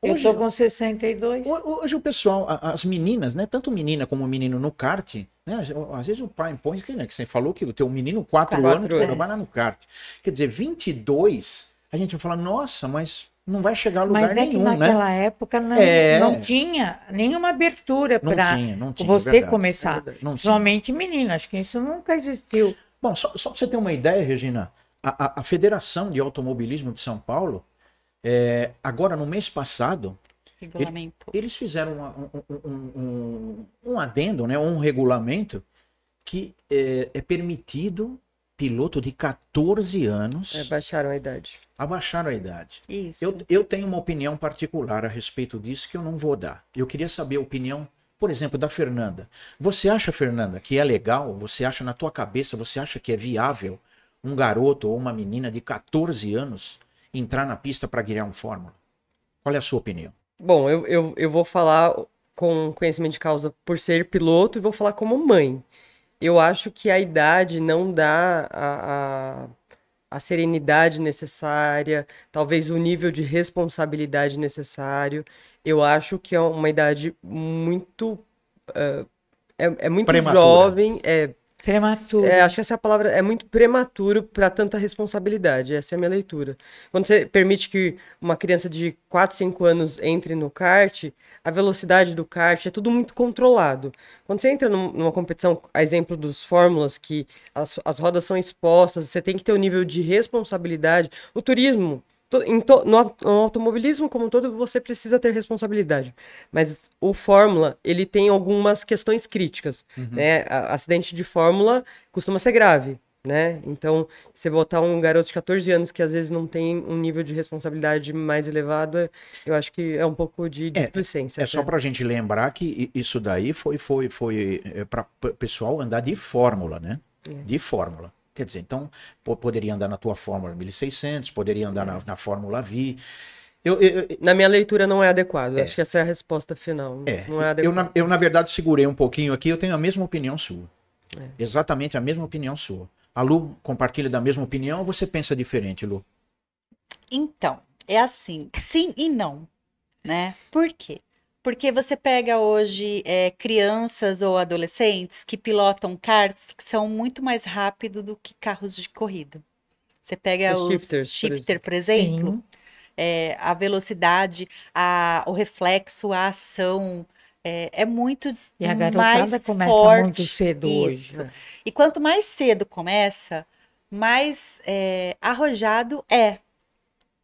Eu tô com 62. Hoje o pessoal, as meninas, né? Tanto menina como menino no kart, né? Às vezes o pai impõe, né? Que você falou que o teu menino 4 anos vai lá no kart. Quer dizer, 22, a gente vai falar, nossa, mas não vai chegar a lugar nenhum, né? Mas naquela época não tinha nenhuma abertura para você começar. Somente menina, acho que isso nunca existiu. Bom, só para você ter uma ideia, Regina, a Federação de Automobilismo de São Paulo, agora no mês passado, eles fizeram um adendo, né, um regulamento que é permitido piloto de 14 anos... Abaixaram a idade. Abaixaram a idade. Isso. Eu tenho uma opinião particular a respeito disso que eu não vou dar. Eu queria saber a opinião, por exemplo, da Fernanda. Você acha, Fernanda, que é legal? Você acha na tua cabeça, você acha que é viável um garoto ou uma menina de 14 anos entrar na pista para guiar um Fórmula? Qual é a sua opinião? Bom, eu vou falar com conhecimento de causa por ser piloto e vou falar como mãe. Eu acho que a idade não dá a serenidade necessária, talvez o nível de responsabilidade necessário. Eu acho que é uma idade muito... é muito prematura. Jovem, prematuro. Acho que essa palavra é muito prematuro para tanta responsabilidade. Essa é a minha leitura. Quando você permite que uma criança de 4, 5 anos entre no kart, a velocidade do kart é tudo muito controlado. Quando você entra numa competição, a exemplo dos fórmulas, que as rodas são expostas, você tem que ter um nível de responsabilidade. O turismo, no automobilismo como um todo, você precisa ter responsabilidade. Mas o Fórmula, ele tem algumas questões críticas. Né? Acidente de Fórmula costuma ser grave. Né? Então, você botar um garoto de 14 anos que às vezes não tem um nível de responsabilidade mais elevado, eu acho que é um pouco de displicência. Só pra gente lembrar que isso daí foi para o pessoal andar de Fórmula, né? De Fórmula. Quer dizer, então, poderia andar na tua Fórmula 1600, poderia andar na Fórmula V. Na minha leitura não é adequado. Acho que essa é a resposta final. Não é adequado. Eu, na verdade, segurei um pouquinho aqui, eu tenho a mesma opinião sua. Exatamente a mesma opinião sua. A Lu compartilha da mesma opinião ou você pensa diferente, Lu? Então, é assim, sim e não, né? Por quê? Porque você pega hoje crianças ou adolescentes que pilotam karts que são muito mais rápidos do que carros de corrida. Você pega os shifter, por exemplo, a velocidade, o reflexo, a ação é muito mais forte. E a garotada começa muito cedo hoje. Né? E quanto mais cedo começa, mais arrojado é.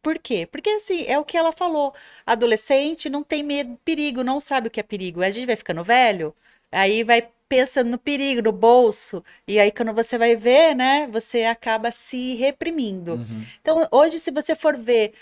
Por quê? Porque, assim, é o que ela falou. Adolescente não tem medo, perigo, não sabe o que é perigo. A gente vai ficando velho, aí vai pensando no perigo, no bolso, e aí quando você vai ver, né, você acaba se reprimindo. Então, hoje, se você for ver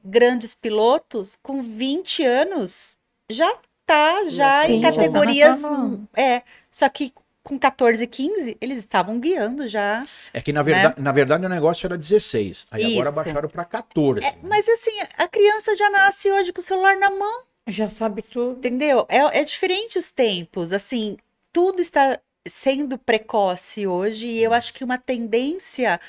grandes pilotos, com 20 anos, já tá já Sim, em já tá na categorias... Fórmula 1. Só que com 14, 15, eles estavam guiando já. É que na verdade o negócio era 16. Aí agora Isso. baixaram para 14. Né? Mas assim, a criança já nasce hoje com o celular na mão. Já sabe tudo. Entendeu? É diferente os tempos, assim, tudo está sendo precoce hoje e eu acho que uma tendência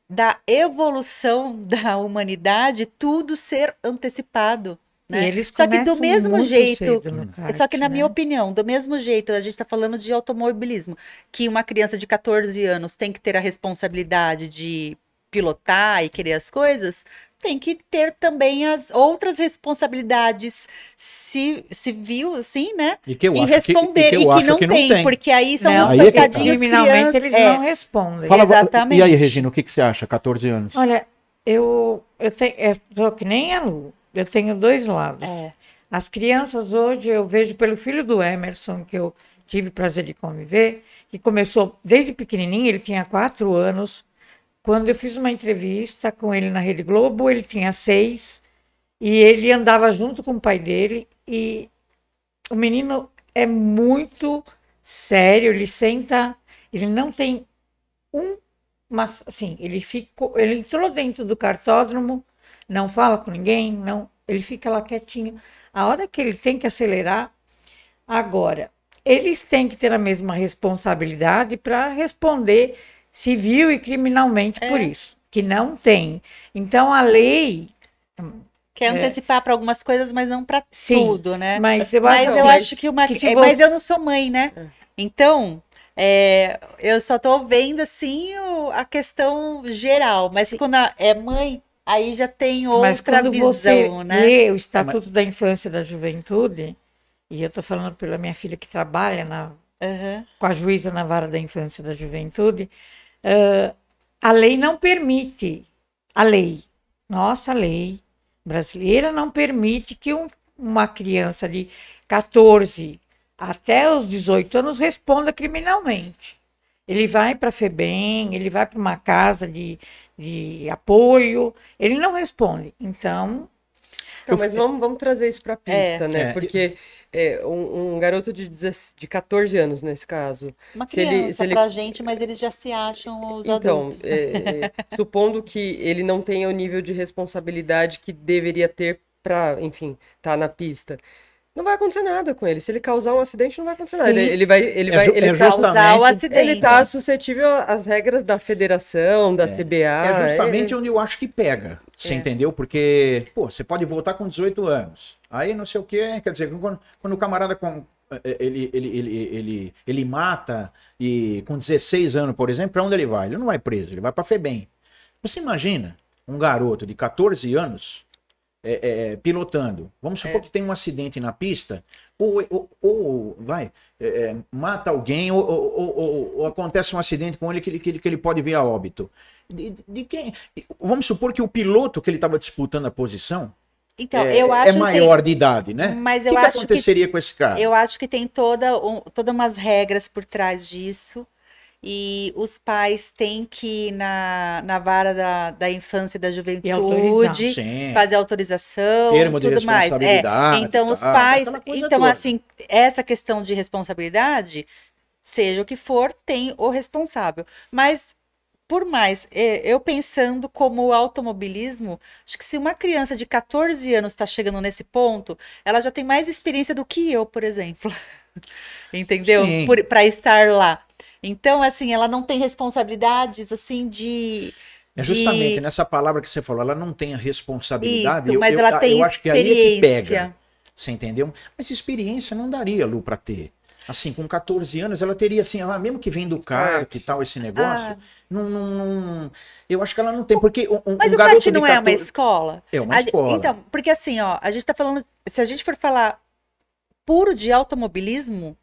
da evolução da humanidade, tudo ser antecipado, E né? eles Só que do começam mesmo muito jeito, cedo no kart, só que na né? minha opinião, do mesmo jeito, a gente está falando de automobilismo, que uma criança de 14 anos tem que ter a responsabilidade de pilotar e querer as coisas, tem que ter também as outras responsabilidades civil, assim, né? E que eu e acho responder, que e eu que acho não que não tem, tem. porque aí são Não, os aí é que tá. coitadinhos criminalmente crianças. eles não respondem. Fala, Exatamente. E aí, Regina, o que você acha? 14 anos. Olha, eu sou que nem a Lu. Eu tenho dois lados. As crianças hoje, eu vejo pelo filho do Emerson, que eu tive o prazer de conviver, que começou desde pequenininho, ele tinha 4 anos. Quando eu fiz uma entrevista com ele na Rede Globo, ele tinha 6, e ele andava junto com o pai dele, e o menino é muito sério, ele senta, ele não tem mas assim, ele entrou dentro do kartódromo, não fala com ninguém, não, ele fica lá quietinho. A hora que ele tem que acelerar, agora, eles têm que ter a mesma responsabilidade para responder civil e criminalmente por isso, que não tem. Então, a lei... Quer antecipar para algumas coisas, mas não para Sim, tudo, né? mas eu acho que uma... que se Mas você- eu não sou mãe, né? Então... eu só tô vendo assim a questão geral, mas Sim. quando é mãe, aí já tem Mas outra quando visão, você né? lê o Estatuto da Infância e da Juventude, e eu estou falando pela minha filha que trabalha Aham. com a juíza na vara da Infância e da Juventude, a lei não permite, nossa lei brasileira não permite que uma criança de 14 até os 18 anos responda criminalmente. Ele vai para a FEBEM, ele vai para uma casa de apoio, ele não responde. Então, Então, mas vamos trazer isso para a pista, né? É. Porque um garoto de 14 anos, nesse caso, Uma se ele- criança se ele- pra gente, mas eles já se acham os então, adultos, né? supondo que ele não tenha o nível de responsabilidade que deveria ter para, enfim, estar na pista, não vai acontecer nada com ele. Se ele causar um acidente, não vai acontecer nada. Sim. Ele vai, ele vai, ele tá- justamente- Causar o ele acidente. tá suscetível às regras da federação, da CBA. É justamente onde eu acho que pega. Você entendeu? Porque, pô, você pode voltar com 18 anos. Aí não sei o quê. Quer dizer, quando o camarada ele mata e com 16 anos, por exemplo, para onde ele vai? Ele não vai preso, ele vai para FEBEM. Você imagina um garoto de 14 anos pilotando. Vamos supor que tem um acidente na pista, ou mata alguém, ou acontece um acidente com ele que ele pode vir a óbito. De quem? Vamos supor que o piloto que ele estava disputando a posição Então, eu acho que maior de idade, né? Mas O eu que acho que aconteceria com esse cara? eu acho que tem todas umas regras por trás disso. E os pais têm que ir na vara da infância e da autorizar. juventude, Sim. fazer autorização, Termo de tudo mais. responsabilidade, Então, os tal, pais. aquela coisa Então, toda. assim, essa questão de responsabilidade, seja o que for, tem o responsável. Mas, por mais, eu pensando como automobilismo, acho que se uma criança de 14 anos está chegando nesse ponto, ela já tem mais experiência do que eu, por exemplo. Entendeu? Sim. Para estar lá. Então, assim, ela não tem responsabilidades, assim, É justamente nessa palavra que você falou, ela não tem a responsabilidade. Isso, mas ela tem eu acho que aí é que pega. experiência. Você entendeu? Mas experiência não daria, Lu, pra ter. Assim, com 14 anos, ela teria assim, mesmo que vem do kart e tal, esse negócio, eu acho que ela não tem, porque Mas um o garoto kart de não é uma 14 escola? É uma escola. Então, porque assim, ó, a gente tá falando, se a gente for falar puro de automobilismo,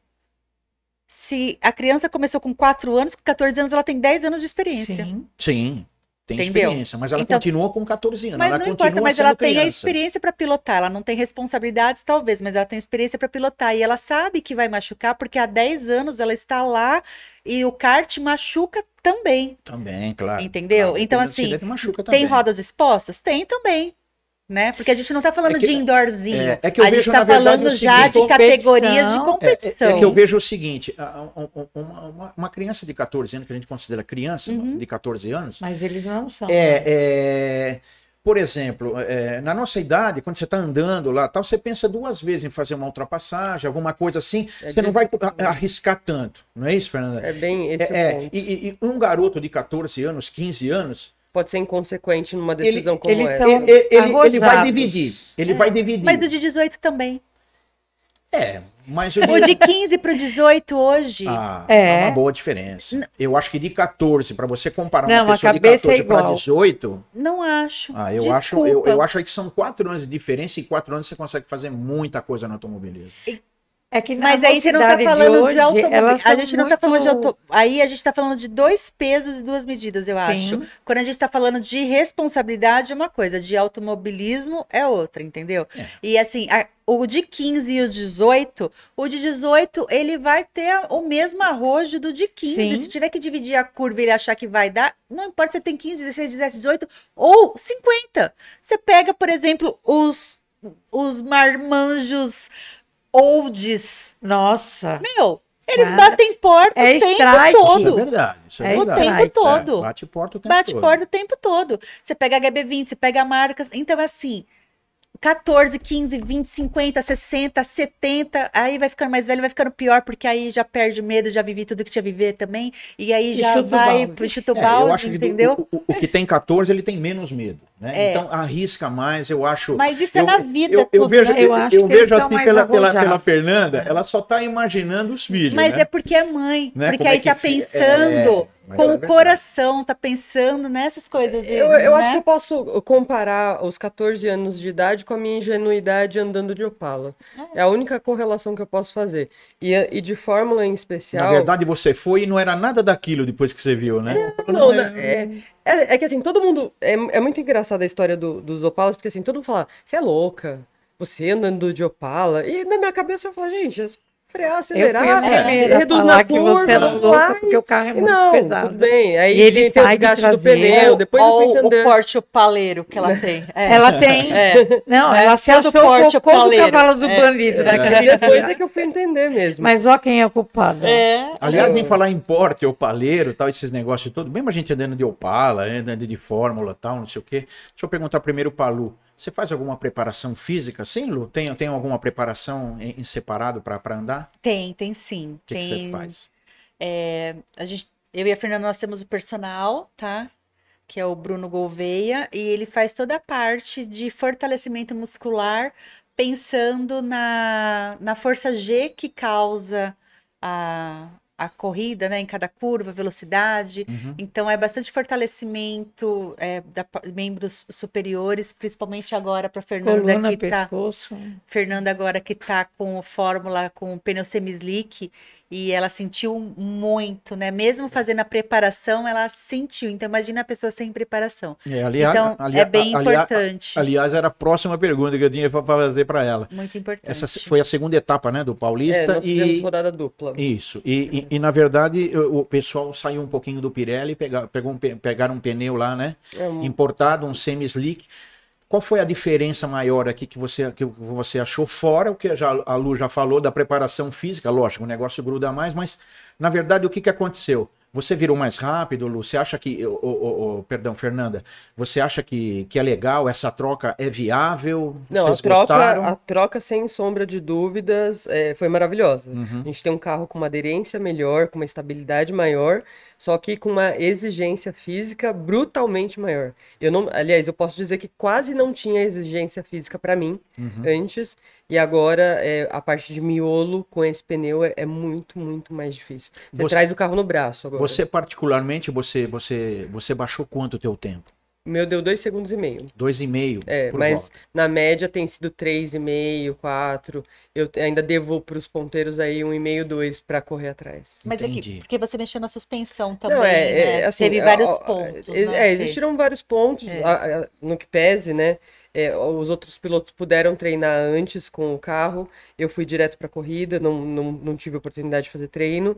se a criança começou com 4 anos, com 14 anos ela tem 10 anos de experiência. sim. Sim. Tem Entendeu? experiência, mas ela Então, continua com 14 anos. mas Ela não continua importa, mas sendo ela tem a criança. experiência para pilotar. Ela não tem responsabilidades, talvez, mas ela tem experiência para pilotar. E ela sabe que vai machucar, porque há 10 anos ela está lá e o kart machuca também. Também, claro. Entendeu? Claro, Então, dependendo do assim, acidente, machuca tem também. rodas expostas? Tem também. Né? Porque a gente não tá falando É que- de indoorzinho. é que eu a gente vejo, tá na verdade, falando o já seguinte, de categorias de competição. competição. É que eu vejo o seguinte, uma criança de 14 anos, que a gente considera criança, Uhum. de 14 anos, Mas eles não são. né? por exemplo, na nossa idade, quando você está andando lá, tal, você pensa duas vezes em fazer uma ultrapassagem, alguma coisa assim, você não vai arriscar tanto, não é isso, Fernanda? É bem esse o ponto. E um garoto de 14 anos, 15 anos, Pode ser inconsequente numa decisão como eles essa. tão- ele vai arrojados. dividir. Ele vai dividir. Mas o de 18 também. Mas O de 15 para o 18 hoje. É uma boa diferença. Eu acho que de 14, para você comparar Não, uma a pessoa de cabeça é 14 para igual. 18, Não acho. eu acho Desculpa. aí que são 4 anos de diferença e 4 anos você consegue fazer muita coisa no automobilismo. É que na Mas aí você não tá mocidade falando de hoje, automobilismo. elas A são gente não tá falando de muito- Aí a gente tá falando de 2 pesos e 2 medidas, eu Sim. acho. Quando a gente tá falando de responsabilidade é uma coisa, de automobilismo é outra, entendeu? E assim, o de 15 e o de 18, ele vai ter o mesmo arrojo do de 15. Sim. Se tiver que dividir a curva e ele achar que vai dar, não importa se você tem 15, 16, 17, 18 ou 50. Você pega, por exemplo, os marmanjos olds. Nossa. Meu, eles Cara, batem porta é o tempo strike. Isso é todo. verdade. Isso é É O verdade. tempo todo. Bate porta o tempo Bate todo. porta o tempo todo. Você pega HB20, você pega marcas. Então, assim, 14, 15, 20, 50, 60, 70. Aí vai ficando mais velho, vai ficando pior, porque aí já perde medo, já vivi tudo que tinha viver também. E aí E já chuta o vai balde. pro chuta o Eu balde, acho que entendeu? o que tem 14, ele tem menos medo, né? Então arrisca mais, eu acho. Mas isso é eu, na vida eu tudo, vejo, né? Eu acho eu que eles vejo são assim mais pela arrojados. Fernanda, ela só tá imaginando os filhos, Mas né? é porque é mãe. Né? Porque Como é aí que tá pensando mas com é o verdade. coração, tá pensando nessas coisas. Eu né? acho que eu posso comparar os 14 anos de idade com a minha ingenuidade andando de Opala. É a única correlação que eu posso fazer. E de Fórmula em especial... Na verdade, você foi e não era nada daquilo depois que você viu, né? Não, é que assim, todo mundo... É muito engraçada a história dos Opalas, porque assim, todo mundo fala, você é louca, você andando de Opala. E na minha cabeça eu falo, gente, é só frear, Eu acelerar, fui a primeira a reduz falar na que curva, você era louca vai. porque o carro é muito Não, pesado. tudo bem. Aí E ele tem o sai de desgaste do traseira. pneu, depois eu fui Olha entender. o porte opaleiro que ela tem. É. Ela tem. Não, ela se todo achou porte o cocô do opaleiro. cavalo do bandido E naquele depois dia. é que eu fui entender mesmo. Mas ó quem é o culpado. Aliás, em falar em porte, opaleiro, tal, esses negócios todos, mesmo a gente andando de Opala, andando de Fórmula, tal, não sei o quê. Deixa eu perguntar primeiro para Lu. Você faz alguma preparação física? Sim, Lu? Tem alguma preparação em separado para andar? Tem sim. O que você faz? Eu e a Fernanda, nós temos o personal, tá? Que é o Bruno Gouveia, e ele faz toda a parte de fortalecimento muscular, pensando na força G que causa a corrida, né, em cada curva, velocidade. Então, é bastante fortalecimento membros superiores, principalmente agora para Fernanda, Coluna, que tá... pescoço. Fernanda agora que tá com Fórmula, com o pneu semi-slick, e ela sentiu muito, né? Mesmo fazendo a preparação, ela sentiu. Então, imagina a pessoa sem preparação. Então, é bem importante. Aliás, era a próxima pergunta que eu tinha para fazer para ela. Muito importante. Essa foi a segunda etapa, né, do Paulista. Nós fizemos rodada dupla. Isso. E, na verdade, o pessoal saiu um pouquinho do Pirelli, pegaram um pneu lá, né? Importado, um semi-slick. Qual foi a diferença maior aqui que você achou, fora o que a Lu já falou da preparação física? Lógico, o negócio gruda mais, mas na verdade o que aconteceu? Você virou mais rápido, Lu? Você acha que... perdão, Fernanda. Você acha que é legal? Essa troca é viável? Não, Vocês gostaram? a troca, sem sombra de dúvidas, foi maravilhosa. A gente tem um carro com uma aderência melhor, com uma estabilidade maior, só que com uma exigência física brutalmente maior. Aliás, eu posso dizer que quase não tinha exigência física para mim antes, e agora a parte de miolo com esse pneu é muito, muito mais difícil. Você traz o carro no braço agora. Você particularmente, você baixou quanto o teu tempo? O meu deu 2 segundos e meio. 2,5 por Mas volta. na média tem sido 3,5, 4. Eu ainda devo para os ponteiros aí 1,5, 2 para correr atrás. Mas é Entendi. que, porque você mexeu na suspensão também, Não, né? assim, Teve vários pontos, né? existiram vários pontos no que pese, né? Os outros pilotos puderam treinar antes com o carro. Eu fui direto para a corrida, não tive oportunidade de fazer treino.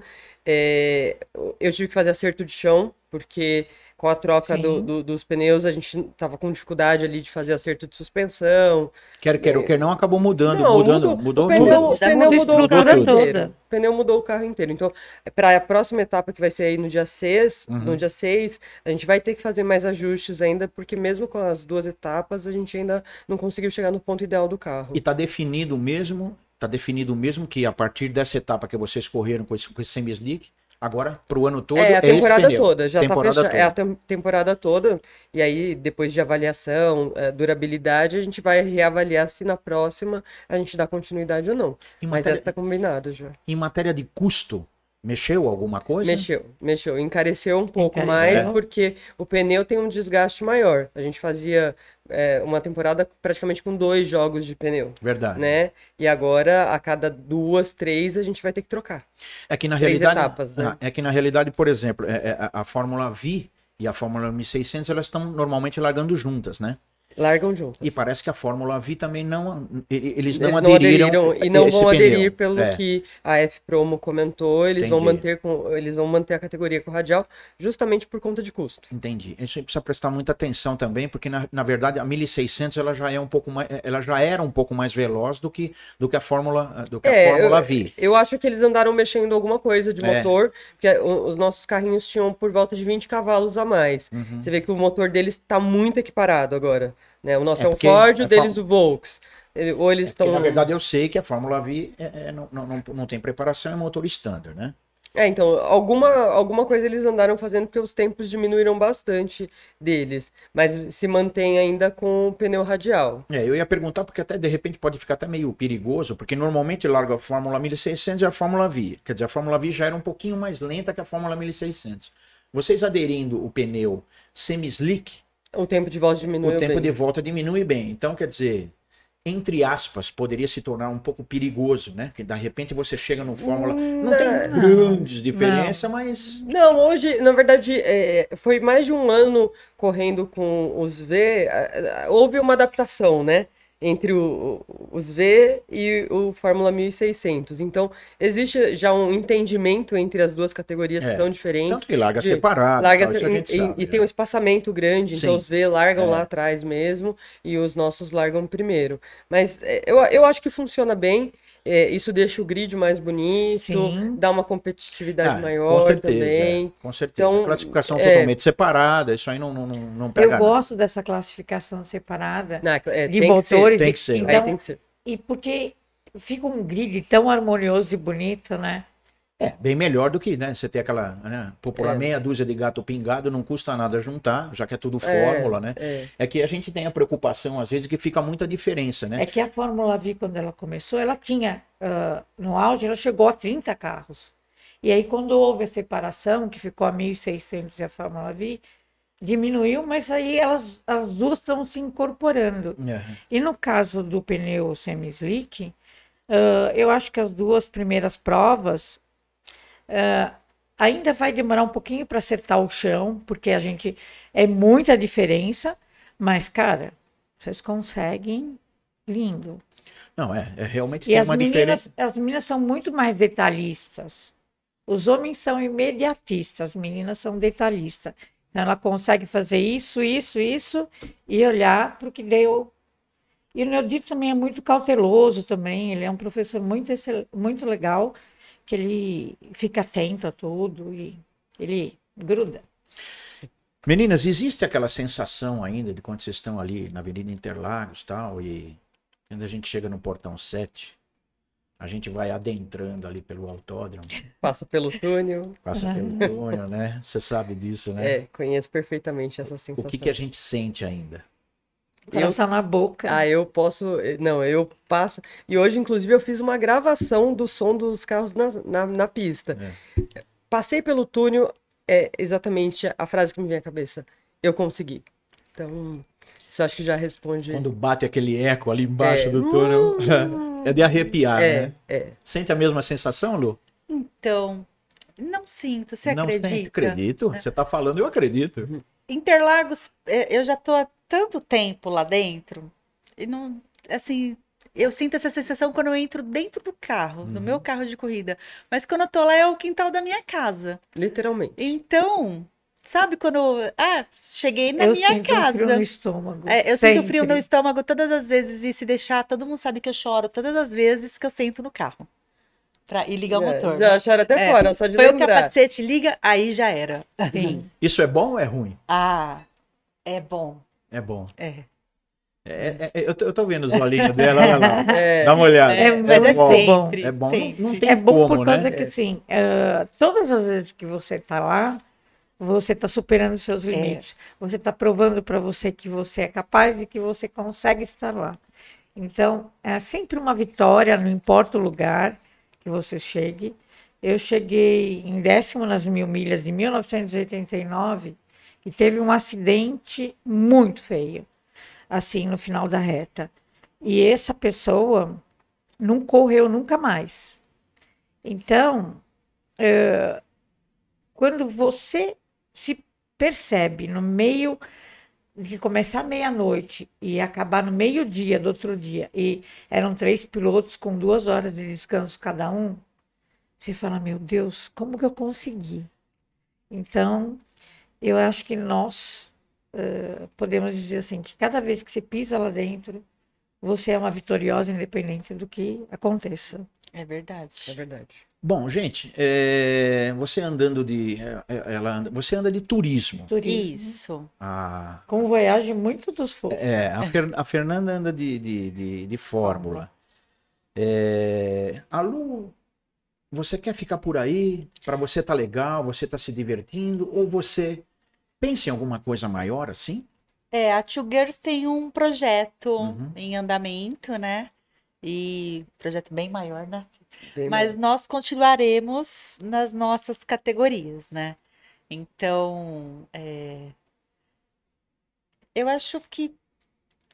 Eu tive que fazer acerto de chão, porque com a troca dos pneus a gente tava com dificuldade ali de fazer acerto de suspensão. Quer não, acabou mudando. Não, Mudou o pneu, tudo. o pneu mudou o carro estrutura inteiro. toda. O pneu mudou o carro inteiro. Então, para a próxima etapa, que vai ser aí no dia 6, a gente vai ter que fazer mais ajustes ainda, porque mesmo com as 2 etapas, a gente ainda não conseguiu chegar no ponto ideal do carro. E tá definido mesmo que a partir dessa etapa que vocês correram com esse semi-slick, agora pro ano todo a esse temporada pneu. toda, já Temporada tá fechada. É a toda. temporada toda. E aí, depois de avaliação, durabilidade, a gente vai reavaliar se na próxima a gente dá continuidade ou não. Em Mas matéria- essa tá combinado já. Em matéria de custo, mexeu alguma coisa? Mexeu. Encareceu um pouco Encareceu. mais, porque o pneu tem um desgaste maior. A gente fazia uma temporada praticamente com 2 jogos de pneu. Verdade. Né? E agora, a cada 2, 3, a gente vai ter que trocar. É que na 3 realidade, etapas, né? é que na realidade, por exemplo, a Fórmula V e a Fórmula 1600, elas estão normalmente largando juntas, né? Largam juntas. E parece que a Fórmula V também eles Eles não aderiram e não esse vão pneu. aderir pelo que a F Promo comentou, eles vão Entendi. eles vão manter a categoria com o radial justamente por conta de custo. Entendi. Isso aí precisa prestar muita atenção também, porque na verdade a 1600 ela já é um pouco mais, ela já era um pouco mais veloz do que a Fórmula V. Eu acho que eles andaram mexendo alguma coisa de É. motor, porque os nossos carrinhos tinham por volta de 20 cavalos a mais. Uhum. Você vê que o motor deles está muito equiparado agora, né? O nosso é um porque Ford, o a deles o Volks. Ou eles Porque, estão... na verdade eu sei que a Fórmula V não tem preparação, é motor standard, né? Então, alguma coisa eles andaram fazendo porque os tempos diminuíram bastante deles, mas se mantém ainda com o pneu radial. Eu ia perguntar porque até de repente pode ficar até meio perigoso, porque normalmente larga a Fórmula 1600 e a Fórmula V. Quer dizer, a Fórmula V já era um pouquinho mais lenta que a Fórmula 1600. Vocês aderindo o pneu semi-slick, O tempo de volta diminuiu o tempo bem. de volta diminui bem. Então, quer dizer, entre aspas, poderia se tornar um pouco perigoso, né? Que de repente você chega no Fórmula. Não tem grandes diferenças, mas. Não, hoje, na verdade, foi mais de um ano correndo com os V. Houve uma adaptação, né? Entre os V e o Fórmula 1600. Então, existe já um entendimento entre as duas categorias que são diferentes. Tanto que larga separado. Larga tal, isso a gente sabe, e tem um espaçamento grande, então Sim. os V largam lá atrás mesmo e os nossos largam primeiro. Mas eu acho que funciona bem. Isso deixa o grid mais bonito, Sim. dá uma competitividade com maior certeza, também. com certeza. Então, Classificação totalmente separada, isso aí não pega Eu nada. gosto dessa classificação separada Não, de tem que ser. motores. tem que ser. Então, Aí tem que ser. E porque fica um grid tão harmonioso e bonito, né? Bem melhor do que, né? Você ter aquela, né? Popular meia dúzia de gato pingado, não custa nada juntar, já que é tudo fórmula, né? É que a gente tem a preocupação, às vezes, que fica muita diferença, né? É que a Fórmula V, quando ela começou, ela tinha, no auge, ela chegou a 30 carros. E aí, quando houve a separação, que ficou a 1.600 e a Fórmula V, diminuiu, mas aí as duas estão se incorporando. E no caso do pneu semi-slick, eu acho que as 2 primeiras provas ainda vai demorar um pouquinho para acertar o chão, porque é muita diferença, mas, cara, vocês conseguem lindo. Não, realmente E tem uma diferença. as meninas são muito mais detalhistas. Os homens são imediatistas, as meninas são detalhistas. Então, ela consegue fazer isso e olhar para o que deu. E o Neodito também é muito cauteloso também, ele é um professor muito legal, que ele fica atento a tudo e ele gruda. Meninas, existe aquela sensação ainda de quando vocês estão ali na Avenida Interlagos tal, e quando a gente chega no portão 7, a gente vai adentrando ali pelo autódromo, Passa pelo túnel. passa pelo túnel, né? Você sabe disso, né? Conheço perfeitamente essa O sensação. que a gente sente ainda? Coração na boca. Eu posso. Não, eu passo. E hoje, inclusive, eu fiz uma gravação do som dos carros na pista. Passei pelo túnel, é exatamente a frase que me vem à cabeça. Eu consegui. Então, isso eu acho que já responde. Quando bate aquele eco ali embaixo do túnel, é de arrepiar, né? Sente a mesma sensação, Lu? Então, não sinto, você Não acredita? sente, acredito. Você tá falando, eu acredito. Interlagos, eu já tô há tanto tempo lá dentro, e não, assim, eu sinto essa sensação quando eu entro dentro do carro, no meu carro de corrida. Mas quando eu tô lá é o quintal da minha casa. Literalmente. Então, sabe quando, cheguei na Eu minha sinto um frio no casa. estômago. Eu sinto frio no sempre. estômago todas as vezes, e se deixar, todo mundo sabe que eu choro todas as vezes que eu sento no carro. E ligar o motor. Já chora até fora, só de Põe o lembrar. capacete, liga, aí já era. Sim. Isso é bom ou é ruim? É bom. É bom. Eu tô vendo os olhinhos dela, olha lá. Dá uma olhada. mas é bom. sempre. É bom. sempre. Não tem É bom como, por causa né? que, assim, todas as vezes que você está lá, você está superando os seus limites. Você está provando para você que você é capaz e que você consegue estar lá. Então, é sempre uma vitória, não importa o lugar que você chegue. Eu cheguei em 10º nas 1000 milhas de 1989 e teve um acidente muito feio, assim, no final da reta. E essa pessoa não correu nunca mais. Então, quando você se percebe no meio de começar meia-noite e acabar no meio-dia do outro dia, e eram 3 pilotos com 2 horas de descanso cada um, você fala, meu Deus, como que eu consegui? Então, eu acho que nós podemos dizer assim, que cada vez que você pisa lá dentro, você é uma vitoriosa independente do que aconteça. É verdade. É verdade. Bom, gente, você andando de... você anda de turismo. Turismo. Isso. Com voyage muito dos fofos. A Fernanda anda de Fórmula. A Lu, você quer ficar por aí? Para você tá legal, você tá se divertindo? Ou você pensa em alguma coisa maior assim? A Two Girls tem um projeto em andamento, né? E projeto bem maior, né? Mas nós continuaremos nas nossas categorias, né? Então, eu acho que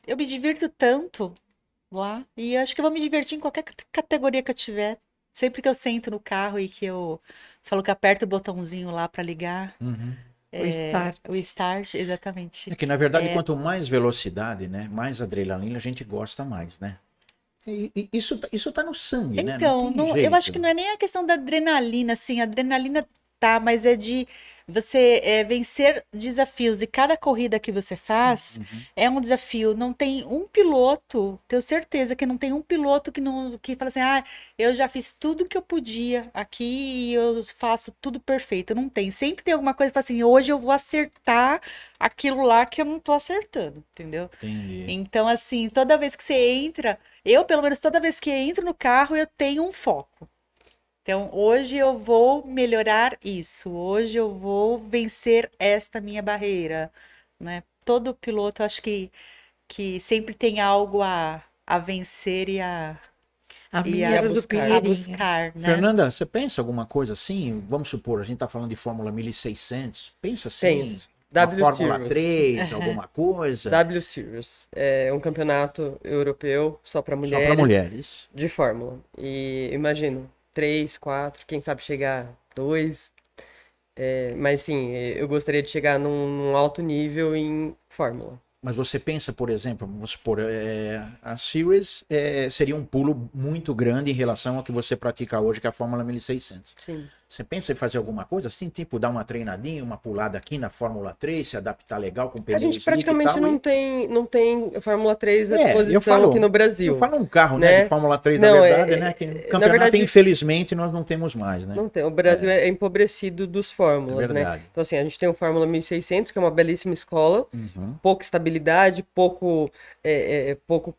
eu me divirto tanto lá, e eu acho que eu vou me divertir em qualquer categoria que eu tiver. Sempre que eu sento no carro e que eu falo que aperto o botãozinho lá para ligar. O start. O start, exatamente. É que, na verdade, quanto mais velocidade, né, mais adrenalina a gente gosta mais, né? E isso tá no sangue, né? Então, Não tem eu acho jeito. que não é nem a questão da adrenalina, assim, a adrenalina tá, mas é de você vencer desafios. E cada corrida que você faz é um desafio. Não tem um piloto, tenho certeza que não tem um piloto que fala assim, eu já fiz tudo que eu podia aqui e eu faço tudo perfeito. Não tem. Sempre tem alguma coisa que fala assim, hoje eu vou acertar aquilo lá que eu não tô acertando, entendeu? Entendi. Então, assim, toda vez que você entra, pelo menos toda vez que entro no carro, eu tenho um foco. Então, hoje eu vou melhorar isso, hoje eu vou vencer esta minha barreira, né? Todo piloto, acho que sempre tem algo a vencer e a mira do Pinheirinho. buscar, né? Fernanda, você pensa alguma coisa assim? Vamos supor, a gente tá falando de Fórmula 1600. Pensa assim, Penso. uma W Fórmula Series. 3, alguma coisa? W Series é um campeonato europeu só para Só mulheres, para mulheres. de Fórmula. E imagino, 3, 4, quem sabe chegar 2. Mas sim, eu gostaria de chegar num alto nível em Fórmula. Mas você pensa, por exemplo, vamos supor, a Series seria um pulo muito grande em relação ao que você pratica hoje, que é a Fórmula 1600. Sim. Você pensa em fazer alguma coisa assim, tipo dar uma treinadinha, uma pulada aqui na Fórmula 3, se adaptar legal com o pneu A gente slick e praticamente tal? não tem Fórmula 3 à eu disposição falo, aqui no Brasil. Eu falo um carro, né, né? de Fórmula 3, Não, na verdade, né, que na campeonato, verdade, infelizmente, nós não temos mais, né? Não tem. O Brasil é empobrecido dos Fórmulas, É verdade. né? Então, assim, a gente tem o Fórmula 1600, que é uma belíssima escola, pouca estabilidade, pouco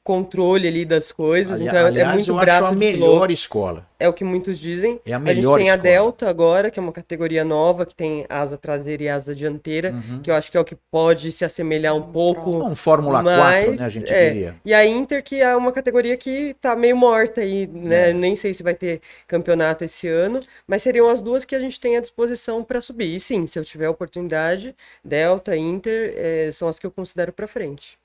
controle ali das coisas, então é Aliás, muito eu acho braço a de melhor piloto. escola. é o que muitos dizem. É a gente melhor tem a escola. Delta agora, que é uma categoria nova, que tem asa traseira e asa dianteira, que eu acho que é o que pode se assemelhar um pouco. Um Fórmula 4, mais, né, a gente diria. E a Inter, que é uma categoria que tá meio morta aí, né? É. Nem sei se vai ter campeonato esse ano, mas seriam as duas que a gente tem à disposição para subir. E sim, se eu tiver oportunidade, Delta, Inter, são as que eu considero para frente.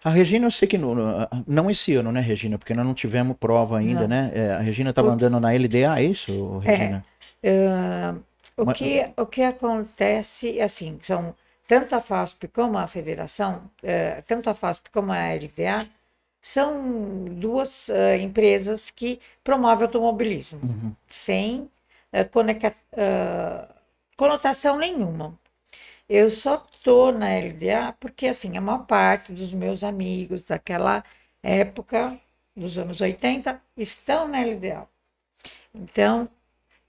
A Regina, eu sei que não esse ano, né, Regina? Porque nós não tivemos prova ainda, Não. né? A Regina estava andando na LDA, é isso, Regina? O que acontece, assim, são tanto a FASP como a federação, tanto a FASP como a LDA, são duas empresas que promovem automobilismo, sem conotação nenhuma. Eu só tô na LDA porque, assim, a maior parte dos meus amigos daquela época, dos anos 80, estão na LDA. Então,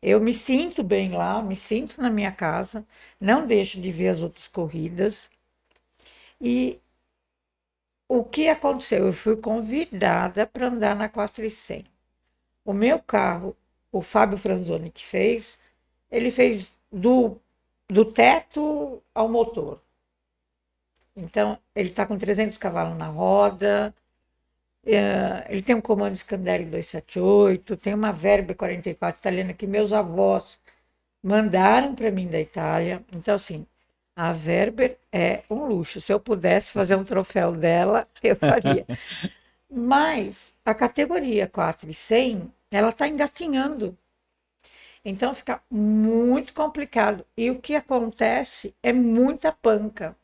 eu me sinto bem lá, me sinto na minha casa, não deixo de ver as outras corridas. E o que aconteceu? Eu fui convidada para andar na 400. O meu carro, o Fábio Franzoni que fez, ele fez do teto ao motor. Então, ele está com 300 cavalos na roda, ele tem um comando Scandelli 278, tem uma Verbe 44 italiana que meus avós mandaram para mim da Itália. Então, assim, a Verbe é um luxo. Se eu pudesse fazer um troféu dela, eu faria. Mas a categoria 400, ela está engatinhando. Então fica muito complicado. E o que acontece é muita panca.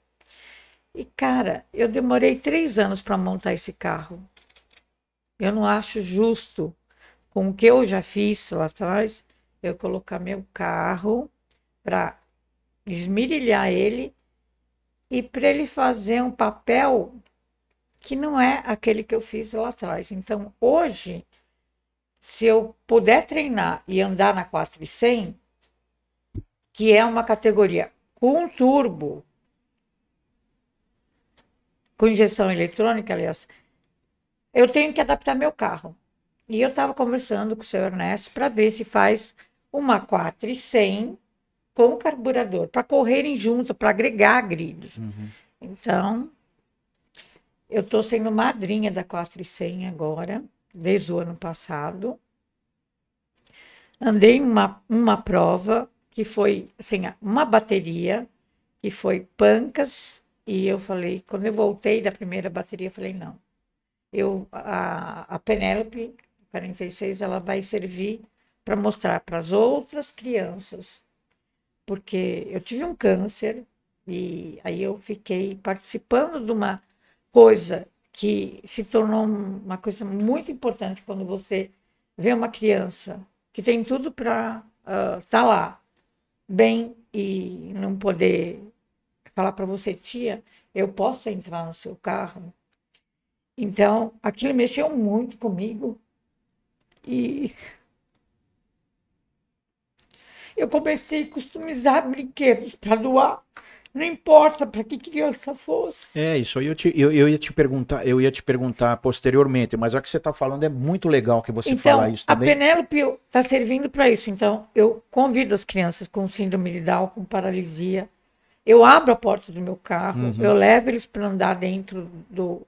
E, cara, eu demorei 3 anos para montar esse carro. Eu não acho justo, com o que eu já fiz lá atrás, eu colocar meu carro para esmirilhar ele e para ele fazer um papel que não é aquele que eu fiz lá atrás. Então, hoje, se eu puder treinar e andar na 400, que é uma categoria com turbo, com injeção eletrônica, aliás, eu tenho que adaptar meu carro. E eu estava conversando com o seu Ernesto para ver se faz uma 400 com carburador, para correrem junto, para agregar grid. Então, eu estou sendo madrinha da 400 agora, desde o ano passado. Andei uma prova que foi assim, uma bateria, que foi Pancas, e eu falei, quando eu voltei da primeira bateria, eu falei, não. A Penélope 46, ela vai servir para mostrar para as outras crianças, porque eu tive um câncer, e aí eu fiquei participando de uma coisa que se tornou uma coisa muito importante quando você vê uma criança que tem tudo para estar lá bem e não poder falar para você, tia, eu posso entrar no seu carro? Então, aquilo mexeu muito comigo e eu comecei a customizar brinquedos para doar. Não importa para que criança fosse. Isso aí eu ia te perguntar posteriormente, mas o que você está falando é muito legal que você fala isso também. A Penélope está servindo para isso. Então, eu convido as crianças com síndrome de Down, com paralisia. Eu abro a porta do meu carro, eu levo eles para andar dentro do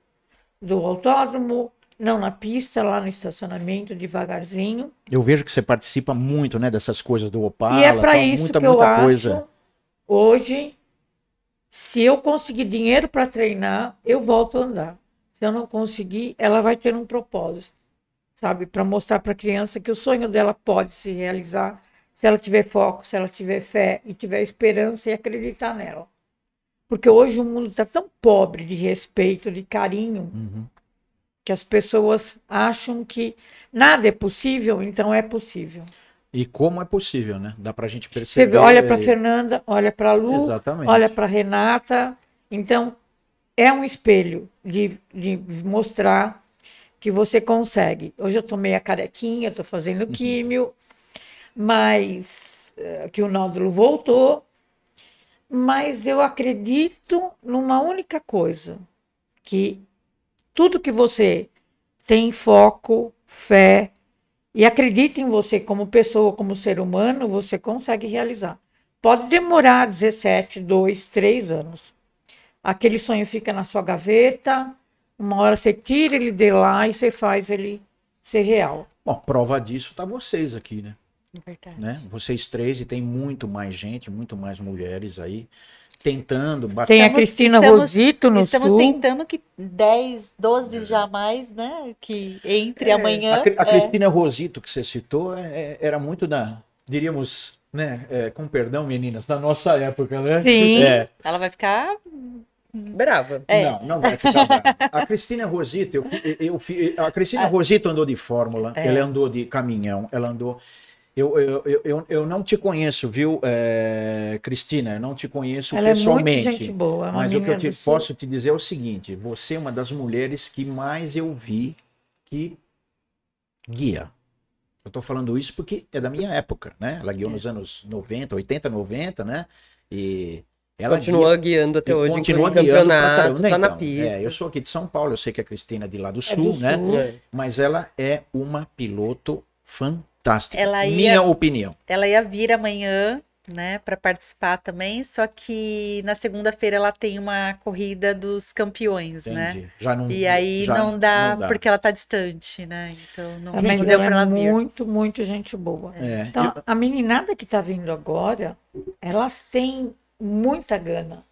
autódromo, não na pista, lá no estacionamento, devagarzinho. Eu vejo que você participa muito, né, dessas coisas do Opala. E é para isso muita, que eu muita acho, coisa. Hoje, se eu conseguir dinheiro para treinar, eu volto a andar. Se eu não conseguir, ela vai ter um propósito, sabe? Para mostrar para a criança que o sonho dela pode se realizar se ela tiver foco, se ela tiver fé e tiver esperança e acreditar nela. Porque hoje o mundo está tão pobre de respeito, de carinho, que as pessoas acham que nada é possível, então é possível. E como é possível, né? Dá pra gente perceber. Você olha para Fernanda, olha para Lu, Exatamente. olha para Renata. Então, é um espelho de mostrar que você consegue. Hoje eu tomei a carequinha, estou fazendo químio, mas que o nódulo voltou. Mas eu acredito numa única coisa, que tudo que você tem foco, fé E acredite em você como pessoa, como ser humano, você consegue realizar. Pode demorar 17, 2, 3 anos. Aquele sonho fica na sua gaveta, uma hora você tira ele de lá e você faz ele ser real. Bom, prova disso tá vocês aqui, né? Verdade. né? Vocês três, e tem muito mais gente, muito mais mulheres aí, tentando... Tem a Cristina Rosito no Estamos Sul. tentando que 10, 12 jamais, né? Que entre amanhã. A Cristina Rosito, que você citou, era muito diríamos, né? Com perdão, meninas, da nossa época, né? Sim. Ela vai ficar. Brava. Não vai ficar brava. A Cristina Rosito, a Cristina Rosito andou de Fórmula, ela andou de caminhão, ela andou... Eu não te conheço, viu, Cristina? Eu não te conheço Ela pessoalmente. é muito gente boa. É uma Mas o que eu menina do posso te dizer é o seguinte: você é uma das mulheres que mais eu vi que guia. Eu estou falando isso porque é da minha época, né? Ela guiou nos anos 90, 80, 90, né? E ela Continua guiando até hoje, continua inclusive guiando pra campeonato, caramba. tá na Então, pista. eu sou aqui de São Paulo, eu sei que a Cristina é de lá do do Sul, né? Sul. Mas ela é uma piloto fantástica. Ela ia- Minha opinião. Ela ia vir amanhã, né, para participar também, só que na segunda-feira ela tem uma corrida dos campeões, né? Entendi. Já não, E aí já não dá, porque ela tá distante, né? Então não, Mas não deu ela pra ela é vir. muito, muito gente boa. É, Então, a meninada que tá vindo agora, elas têm muita gana.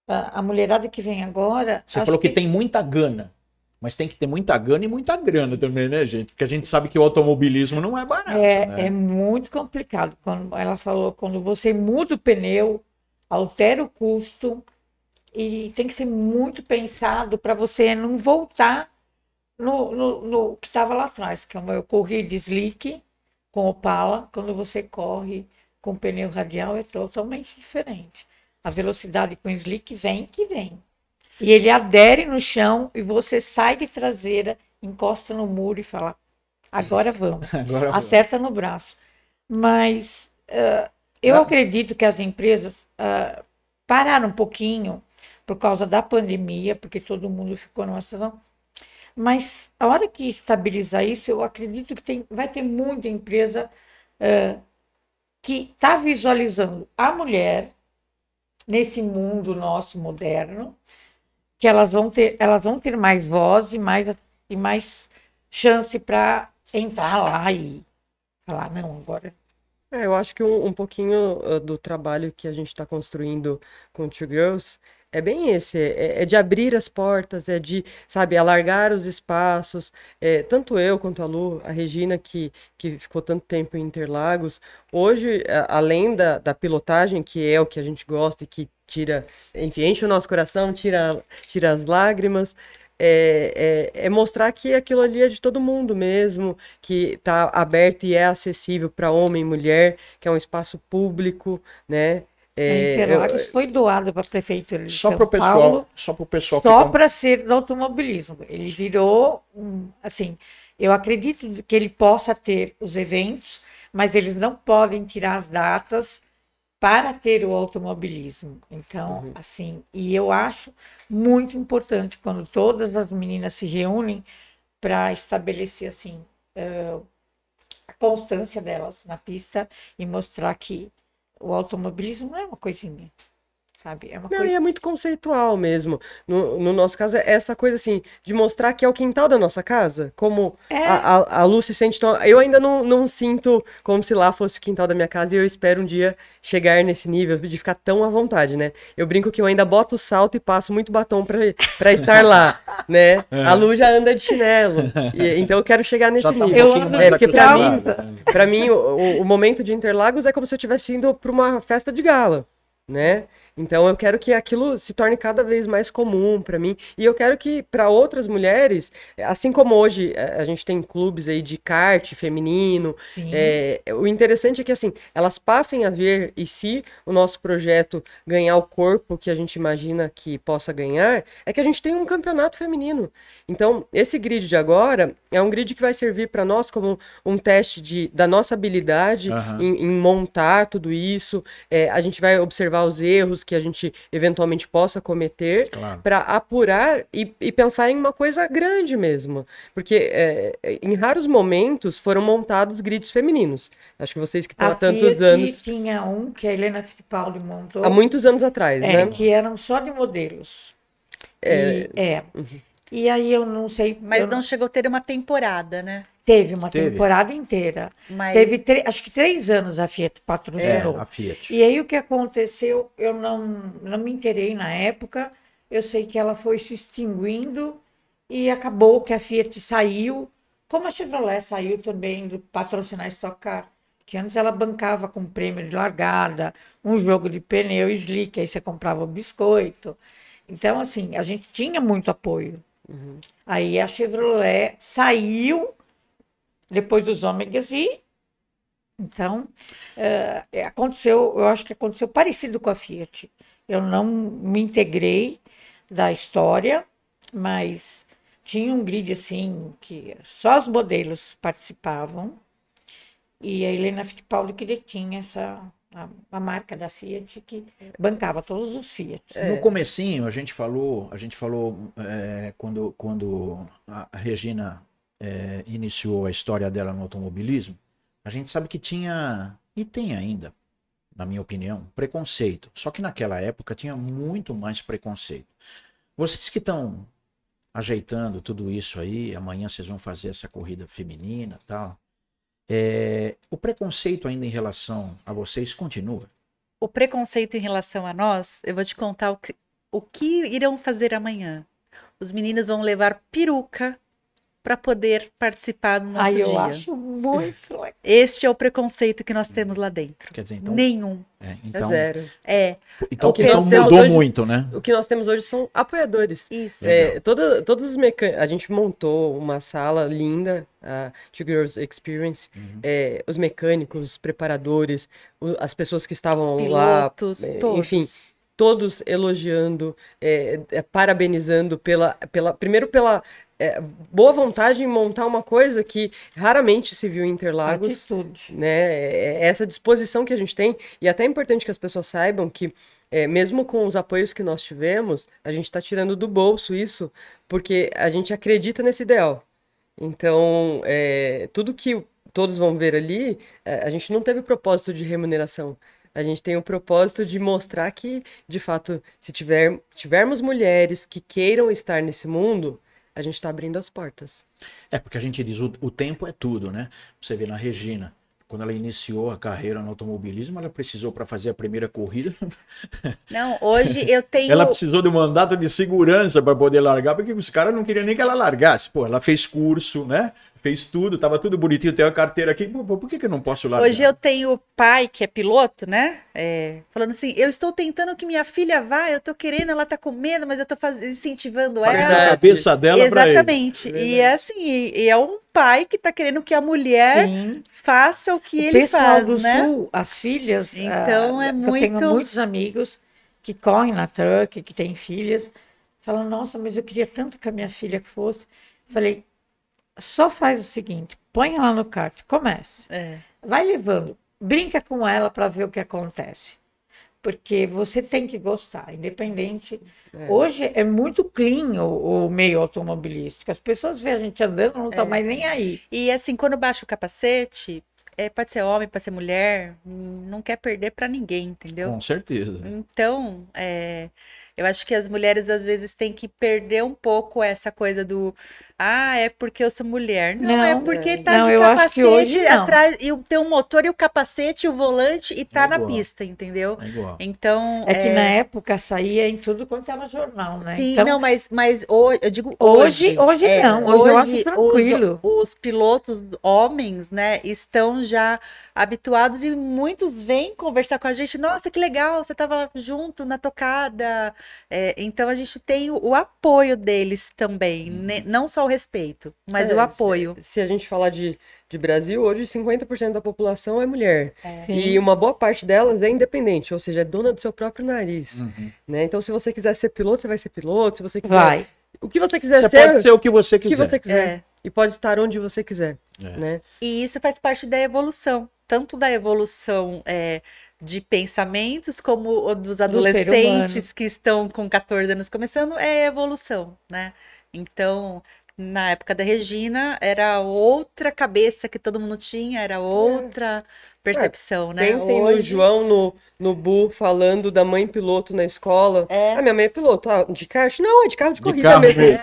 A mulherada que vem agora... Você acho falou que tem muita gana, mas tem que ter muita gana e muita grana também, né, gente? Porque a gente sabe que o automobilismo não é barato, né? É muito complicado. Quando ela falou, quando você muda o pneu, altera o custo, e tem que ser muito pensado para você não voltar no que estava lá atrás. Que eu corri de slick com Opala, quando você corre com pneu radial é totalmente diferente. A velocidade com slick vem que vem. E ele adere no chão e você sai de traseira, encosta no muro e fala, agora vamos. Agora vamos. Acerta no braço. Mas eu acredito que as empresas pararam um pouquinho por causa da pandemia, porque todo mundo ficou numa situação. Mas a hora que estabilizar isso, eu acredito que vai ter muita empresa que está visualizando a mulher nesse mundo nosso moderno, que elas vão ter mais voz e mais chance para entrar lá e falar, não, agora... Eu acho que um pouquinho do trabalho que a gente está construindo com Two Girls é bem esse, é de abrir as portas, é de, sabe, alargar os espaços. Tanto eu quanto a Lu, a Regina, que ficou tanto tempo em Interlagos, hoje, além da pilotagem, que é o que a gente gosta e que tira, enfim, enche o nosso coração, tira as lágrimas, é mostrar que aquilo ali é de todo mundo mesmo, que está aberto e é acessível para homem e mulher, que é um espaço público, né? Interlagos foi doado para a prefeitura de Só São para o pessoal, Paulo, só para o pessoal só para ser do automobilismo. Ele virou, assim, eu acredito que ele possa ter os eventos, mas eles não podem tirar as datas para ter o automobilismo. Então, assim, e eu acho muito importante quando todas as meninas se reúnem para estabelecer, assim, a constância delas na pista e mostrar que o automobilismo não é uma coisinha, sabe? É uma Não, coisa... e é muito conceitual mesmo. No nosso caso, é essa coisa assim, de mostrar que é o quintal da nossa casa. Como a Lu se sente tão... Eu ainda não sinto como se lá fosse o quintal da minha casa e eu espero um dia chegar nesse nível de ficar tão à vontade, né? Eu brinco que eu ainda boto o salto e passo muito batom pra estar lá, né? A Lu já anda de chinelo. Então eu quero chegar nesse Já tá um nível. pouquinho mais Porque acostumada. pra mim o momento de Interlagos é como se eu estivesse indo pra uma festa de gala, né? Então eu quero que aquilo se torne cada vez mais comum para mim e eu quero que para outras mulheres, assim como hoje a gente tem clubes aí de kart feminino, Sim. O interessante é que assim elas passem a ver, e se o nosso projeto ganhar o corpo que a gente imagina que possa ganhar, é que a gente tem um campeonato feminino. Então esse grid de agora é um grid que vai servir para nós como um teste da nossa habilidade em montar tudo isso. A gente vai observar observar os erros que a gente eventualmente possa cometer, Claro. para apurar e pensar em uma coisa grande mesmo. Porque em raros momentos foram montados grids femininos. Acho que vocês que estão há A tantos Fiat anos, tinha um que a Helena Fittipaldi montou. há muitos anos atrás, né? Que eram só de modelos. E aí eu não sei. Mas eu não chegou a ter uma temporada, né? Teve uma Teve. temporada inteira. Mas- Teve acho que 3 anos a Fiat patrocinou. A Fiat. E aí o que aconteceu, eu não me inteirei na época. Eu sei que ela foi se extinguindo e acabou que a Fiat saiu, como a Chevrolet saiu também do patrocinar Stock Car. Que antes ela bancava com prêmio de largada, um jogo de pneu slick, aí você comprava o biscoito. Então, assim, a gente tinha muito apoio. Aí a Chevrolet saiu depois dos ômegas e então aconteceu, eu acho que aconteceu parecido com a Fiat. Eu não me integrei da história, mas tinha um grid assim que só os modelos participavam e a Helena Fittipaldi que detinha a marca da Fiat que bancava todos os Fiat. No comecinho, a gente falou quando a Regina iniciou a história dela no automobilismo, a gente sabe que tinha, e tem ainda, na minha opinião, preconceito. Só que naquela época tinha muito mais preconceito. Vocês que estão ajeitando tudo isso aí, amanhã vocês vão fazer essa corrida feminina e tal. O preconceito ainda em relação a vocês continua? O preconceito em relação a nós, eu vou te contar o que irão fazer amanhã. Os meninos vão levar peruca para poder participar do nosso Aí eu dia. acho muito legal. Este é o preconceito que nós temos lá dentro. Quer dizer, então, Nenhum. então, Zero. então O que nós temos mudou hoje- muito, né? O que nós temos hoje são apoiadores. Isso. Todos os mecânicos. A gente montou uma sala linda, a Two Girls Experience. Os mecânicos, os preparadores, as pessoas que estavam lá. Pilotos, todos. Enfim, todos elogiando, parabenizando primeiro pela boa vontade em montar uma coisa que raramente se viu em Interlagos. Atitude. Né? Essa disposição que a gente tem, e até é importante que as pessoas saibam que, mesmo com os apoios que nós tivemos, a gente está tirando do bolso isso, porque a gente acredita nesse ideal. Então, tudo que todos vão ver ali, a gente não teve propósito de remuneração. A gente tem o propósito de mostrar que, de fato, se tivermos mulheres que queiram estar nesse mundo, a gente está abrindo as portas. Porque a gente diz o tempo é tudo, né? Você vê na Regina, quando ela iniciou a carreira no automobilismo, ela precisou para fazer a primeira corrida. Não, hoje eu tenho... Ela precisou de um mandato de segurança para poder largar, porque os caras não queriam nem que ela largasse. Pô, ela fez curso, né? Fez tudo, tava tudo bonitinho, tem a carteira aqui. Pô, por que eu não posso largar? Hoje eu tenho pai que é piloto, né? Falando assim, eu estou tentando que minha filha vá, eu tô querendo, ela tá com medo, mas eu tô incentivando Fazendo ela. a cabeça dela para ele. Exatamente. E é assim, e é um pai que tá querendo que a mulher Sim. faça o que O ele pessoal faz, do né? Sul, as filhas. Então, é Eu muito- tenho muitos amigos que correm na truck, que têm filhas, falam: nossa, mas eu queria tanto que a minha filha fosse. Falei: só faz o seguinte, põe ela no kart, comece. Vai levando, brinca com ela para ver o que acontece. Porque você tem que gostar, independente. Hoje é muito clean o meio automobilístico. As pessoas veem a gente andando, não estão mais nem aí. E assim, quando baixa o capacete, pode ser homem, pode ser mulher, não quer perder pra ninguém, entendeu? Com certeza. Então, eu acho que as mulheres às vezes têm que perder um pouco essa coisa do é porque eu sou mulher. Não, é porque tá Não, de eu acho que capacete hoje não. atrás, e tem um motor e o capacete e o volante e tá na igual. pista, entendeu? É igual. Então, É que na época saía em tudo quanto era jornal, né? sim, Então, não, mas hoje, eu digo Hoje não, hoje eu acho tranquilo. Os pilotos homens, né, estão já habituados e muitos vêm conversar com a gente. Nossa, que legal, você estava junto na tocada. Então a gente tem o apoio deles também, né? Não só o respeito, mas o apoio. Se a gente falar de Brasil, hoje 50% da população é mulher. Sim. E uma boa parte delas é independente, ou seja, é dona do seu próprio nariz. Né? Então, se você quiser ser piloto, você vai ser piloto. Se você quiser. Vai. O que você quiser Você ser, pode ser o que você o que quiser. você quiser. E pode estar onde você quiser. É. Né? E isso faz parte da evolução. tanto da evolução de pensamentos, como o dos ser adolescentes humano. que estão com 14 anos começando, é evolução, né? Então, na época da Regina, era outra cabeça que todo mundo tinha, era outra percepção, né? Pensem no Hoje, João, no Bu, falando da mãe piloto na escola. É. Ah, minha mãe é piloto. Ah, de kart? Não, é de carro de De corrida carro mesmo. mesmo.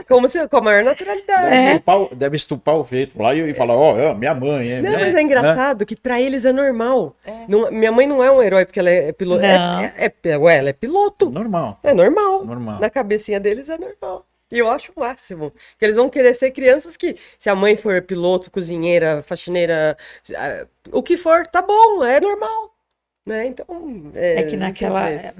Como se, com a maior naturalidade. Deve estupar o feito lá e falar, ó, minha mãe, Não, minha mas mãe. é engraçado que pra eles é normal. Minha mãe não é um herói porque ela é piloto. Não. Ué, ela é piloto. Normal. É normal. Normal. Na cabecinha deles é normal. E eu acho o máximo. Que eles vão querer ser crianças que, se a mãe for piloto, cozinheira, faxineira, o que for, tá bom, é normal. Né? Então, É que não tem preço.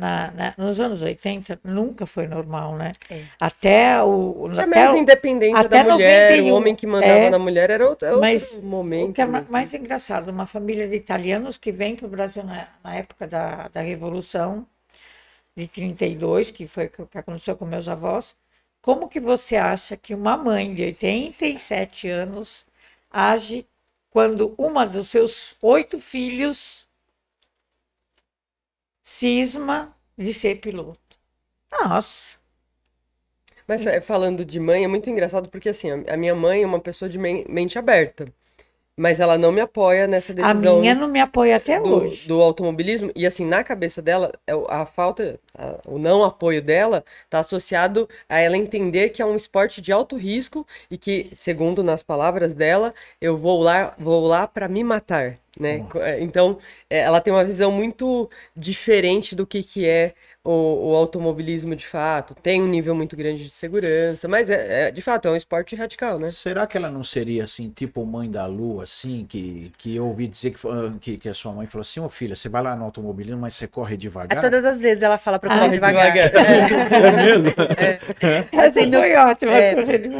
nos anos 80 nunca foi normal, né? Até o. Tinha até menos o- independência até da mulher, 91, o homem que mandava na mulher era outro mas momento. o que é mesmo. mais engraçado, uma família de italianos que vem para o Brasil na época da Revolução de 32, que foi o que aconteceu com meus avós. Como que você acha que uma mãe de 87 anos age quando uma dos seus 8 filhos cisma de ser piloto? Nossa, Mas falando de mãe, é muito engraçado porque assim, a minha mãe é uma pessoa de mente aberta. Mas ela não me apoia nessa a decisão minha não me apoia até do, hoje. do automobilismo. E assim, na cabeça dela, o não apoio dela tá associado a ela entender que é um esporte de alto risco e que, segundo nas palavras dela, eu vou lá para me matar, né? Então, ela tem uma visão muito diferente do que é o automobilismo de fato. Tem um nível muito grande de segurança, mas de fato é um esporte radical, né? Será que ela não seria assim, tipo mãe da Lu, assim, que eu ouvi dizer que a sua mãe falou assim, ô filha, você vai lá no automobilismo, mas você corre devagar? todas as vezes ela fala pra eu correr Corre devagar. É mesmo? Essa Assim, foi ótima.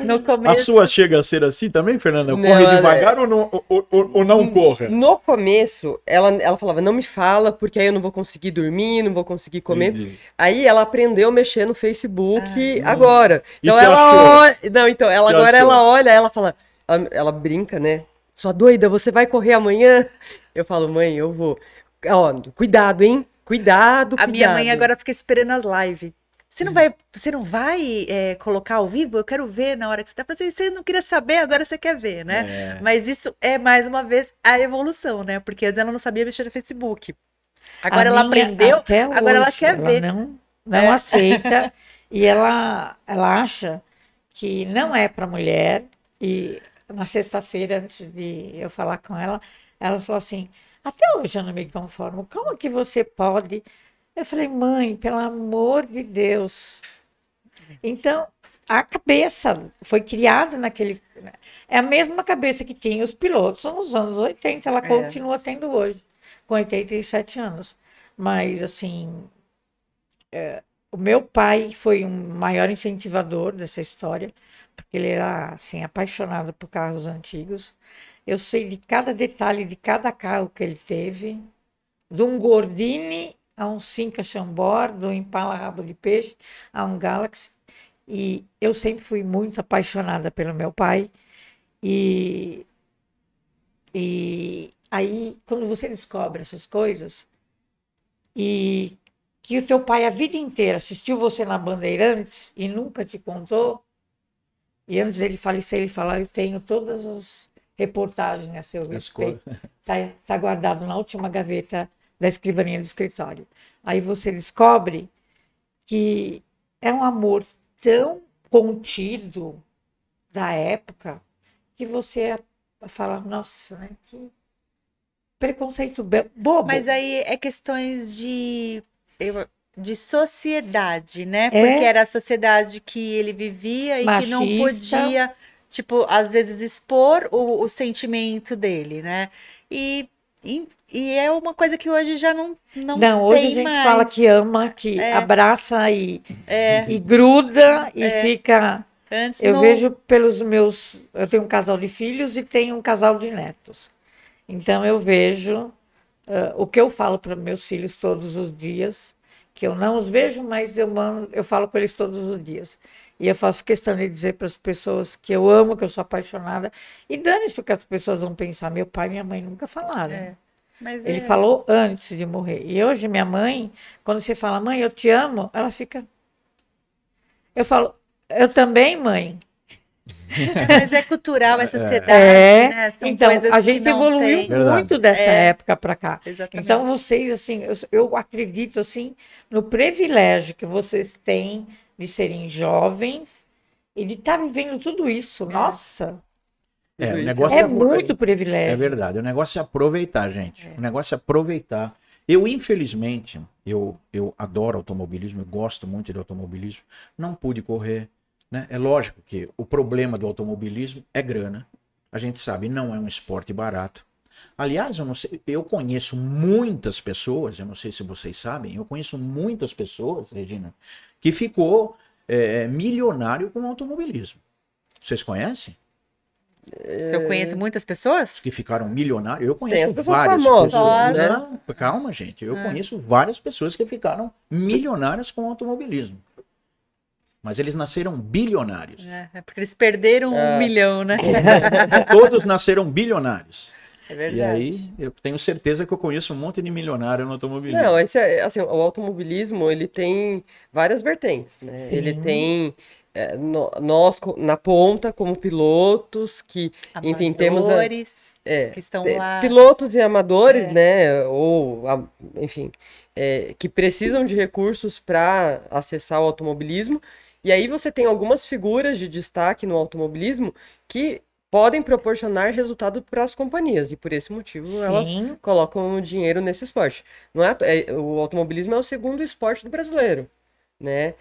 No A começo, sua chega a ser assim também, Fernanda? Não, Corre ela- devagar ou não corra? No começo, ela falava, não me fala, porque aí eu não vou conseguir dormir, não vou conseguir comer. Entendi. Aí ela aprendeu a mexer no Facebook agora. E Então que ela achou? olha. Não, então, ela Que agora achou? ela olha, ela fala. Ela brinca, né? Sua doida, você vai correr amanhã? Eu falo, mãe, eu vou. Ó, cuidado, hein? Cuidado, a minha mãe cuidado. agora fica esperando as lives. Você não vai colocar ao vivo? Eu quero ver na hora que você tá fazendo. Você não queria saber, agora você quer ver, né? Mas isso é, mais uma vez, a evolução, né? Porque antes ela não sabia mexer no Facebook. Agora A ela minha, aprendeu, até agora ela hoje, quer ver. Não aceita. E ela acha que não é para mulher. E na sexta-feira, antes de eu falar com ela falou assim: até hoje eu não me conformo. Como que você pode? Eu falei, mãe, pelo amor de Deus. Então, a cabeça foi criada naquele. É a mesma cabeça que tinha os pilotos nos anos 80, ela continua sendo hoje, com 87 anos. Mas, assim, o meu pai foi um maior incentivador dessa história, porque ele era, assim, apaixonado por carros antigos. Eu sei de cada detalhe de cada carro que ele teve, de um Gordini a um Cinca Chambord, do Impala Rabo de Peixe a um Galaxy. E eu sempre fui muito apaixonada pelo meu pai. E aí, quando você descobre essas coisas, e que o teu pai a vida inteira assistiu você na Bandeirantes e nunca te contou, e antes dele falecer, ele falou, eu tenho todas as reportagens a seu respeito. Está guardado na última gaveta da escrivaninha do escritório. Aí você descobre que é um amor tão contido da época que você fala, nossa, né, que preconceito bobo. Mas aí é questões de sociedade, né? Porque era a sociedade que ele vivia e que não Machista. podia, tipo, às vezes expor o sentimento dele, né? E é uma coisa que hoje já não Hoje tem a gente mais. fala que ama, que abraça e gruda e fica. Antes Eu não... vejo pelos meus. Eu tenho um casal de filhos e tenho um casal de netos. Então eu vejo o que eu falo para meus filhos todos os dias, que eu não os vejo, mas eu falo com eles todos os dias. E eu faço questão de dizer para as pessoas que eu amo, que eu sou apaixonada. E dane-se, porque as pessoas vão pensar, meu pai e minha mãe nunca falaram. Mas Ele falou antes de morrer. E hoje minha mãe, quando você fala, mãe, eu te amo, ela fica... Eu falo, eu também, mãe. Mas é cultural, é sociedade, né? São Então, coisas a que gente não evoluiu tem. muito dessa época para cá. Exatamente. Então, vocês, assim, eu acredito, assim, no privilégio que vocês têm de serem jovens e de estar vivendo tudo isso. Nossa, O isso. negócio é muito privilégio. É verdade. O negócio é aproveitar, gente. O negócio é aproveitar. Eu, infelizmente, eu adoro automobilismo, eu gosto muito de automobilismo. Não pude correr, né? É lógico que o problema do automobilismo é grana. A gente sabe, não é um esporte barato. Aliás, eu não sei, eu conheço muitas pessoas, eu não sei se vocês sabem, eu conheço muitas pessoas, Regina, que ficou milionário com o automobilismo. Vocês conhecem? Se eu conheço muitas pessoas? Que ficaram milionários? Eu Tem conheço as pessoas várias famosas, pessoas. né? Não, calma, gente. Eu conheço várias pessoas que ficaram milionárias com o automobilismo. Mas eles nasceram bilionários. É porque eles perderam 1 milhão, né? Todos nasceram bilionários. É E verdade. aí, eu tenho certeza que eu conheço um monte de milionário no automobilismo. Não, esse é, assim, o automobilismo, ele tem várias vertentes, né? Ele tem nós na ponta como pilotos que, enfim, temos Amadores que estão lá. pilotos e amadores, né? Ou, enfim, que precisam de recursos para acessar o automobilismo. E aí você tem algumas figuras de destaque no automobilismo que podem proporcionar resultado para as companhias, e por esse motivo elas colocam dinheiro nesse esporte. Não o automobilismo é o segundo esporte do brasileiro, né?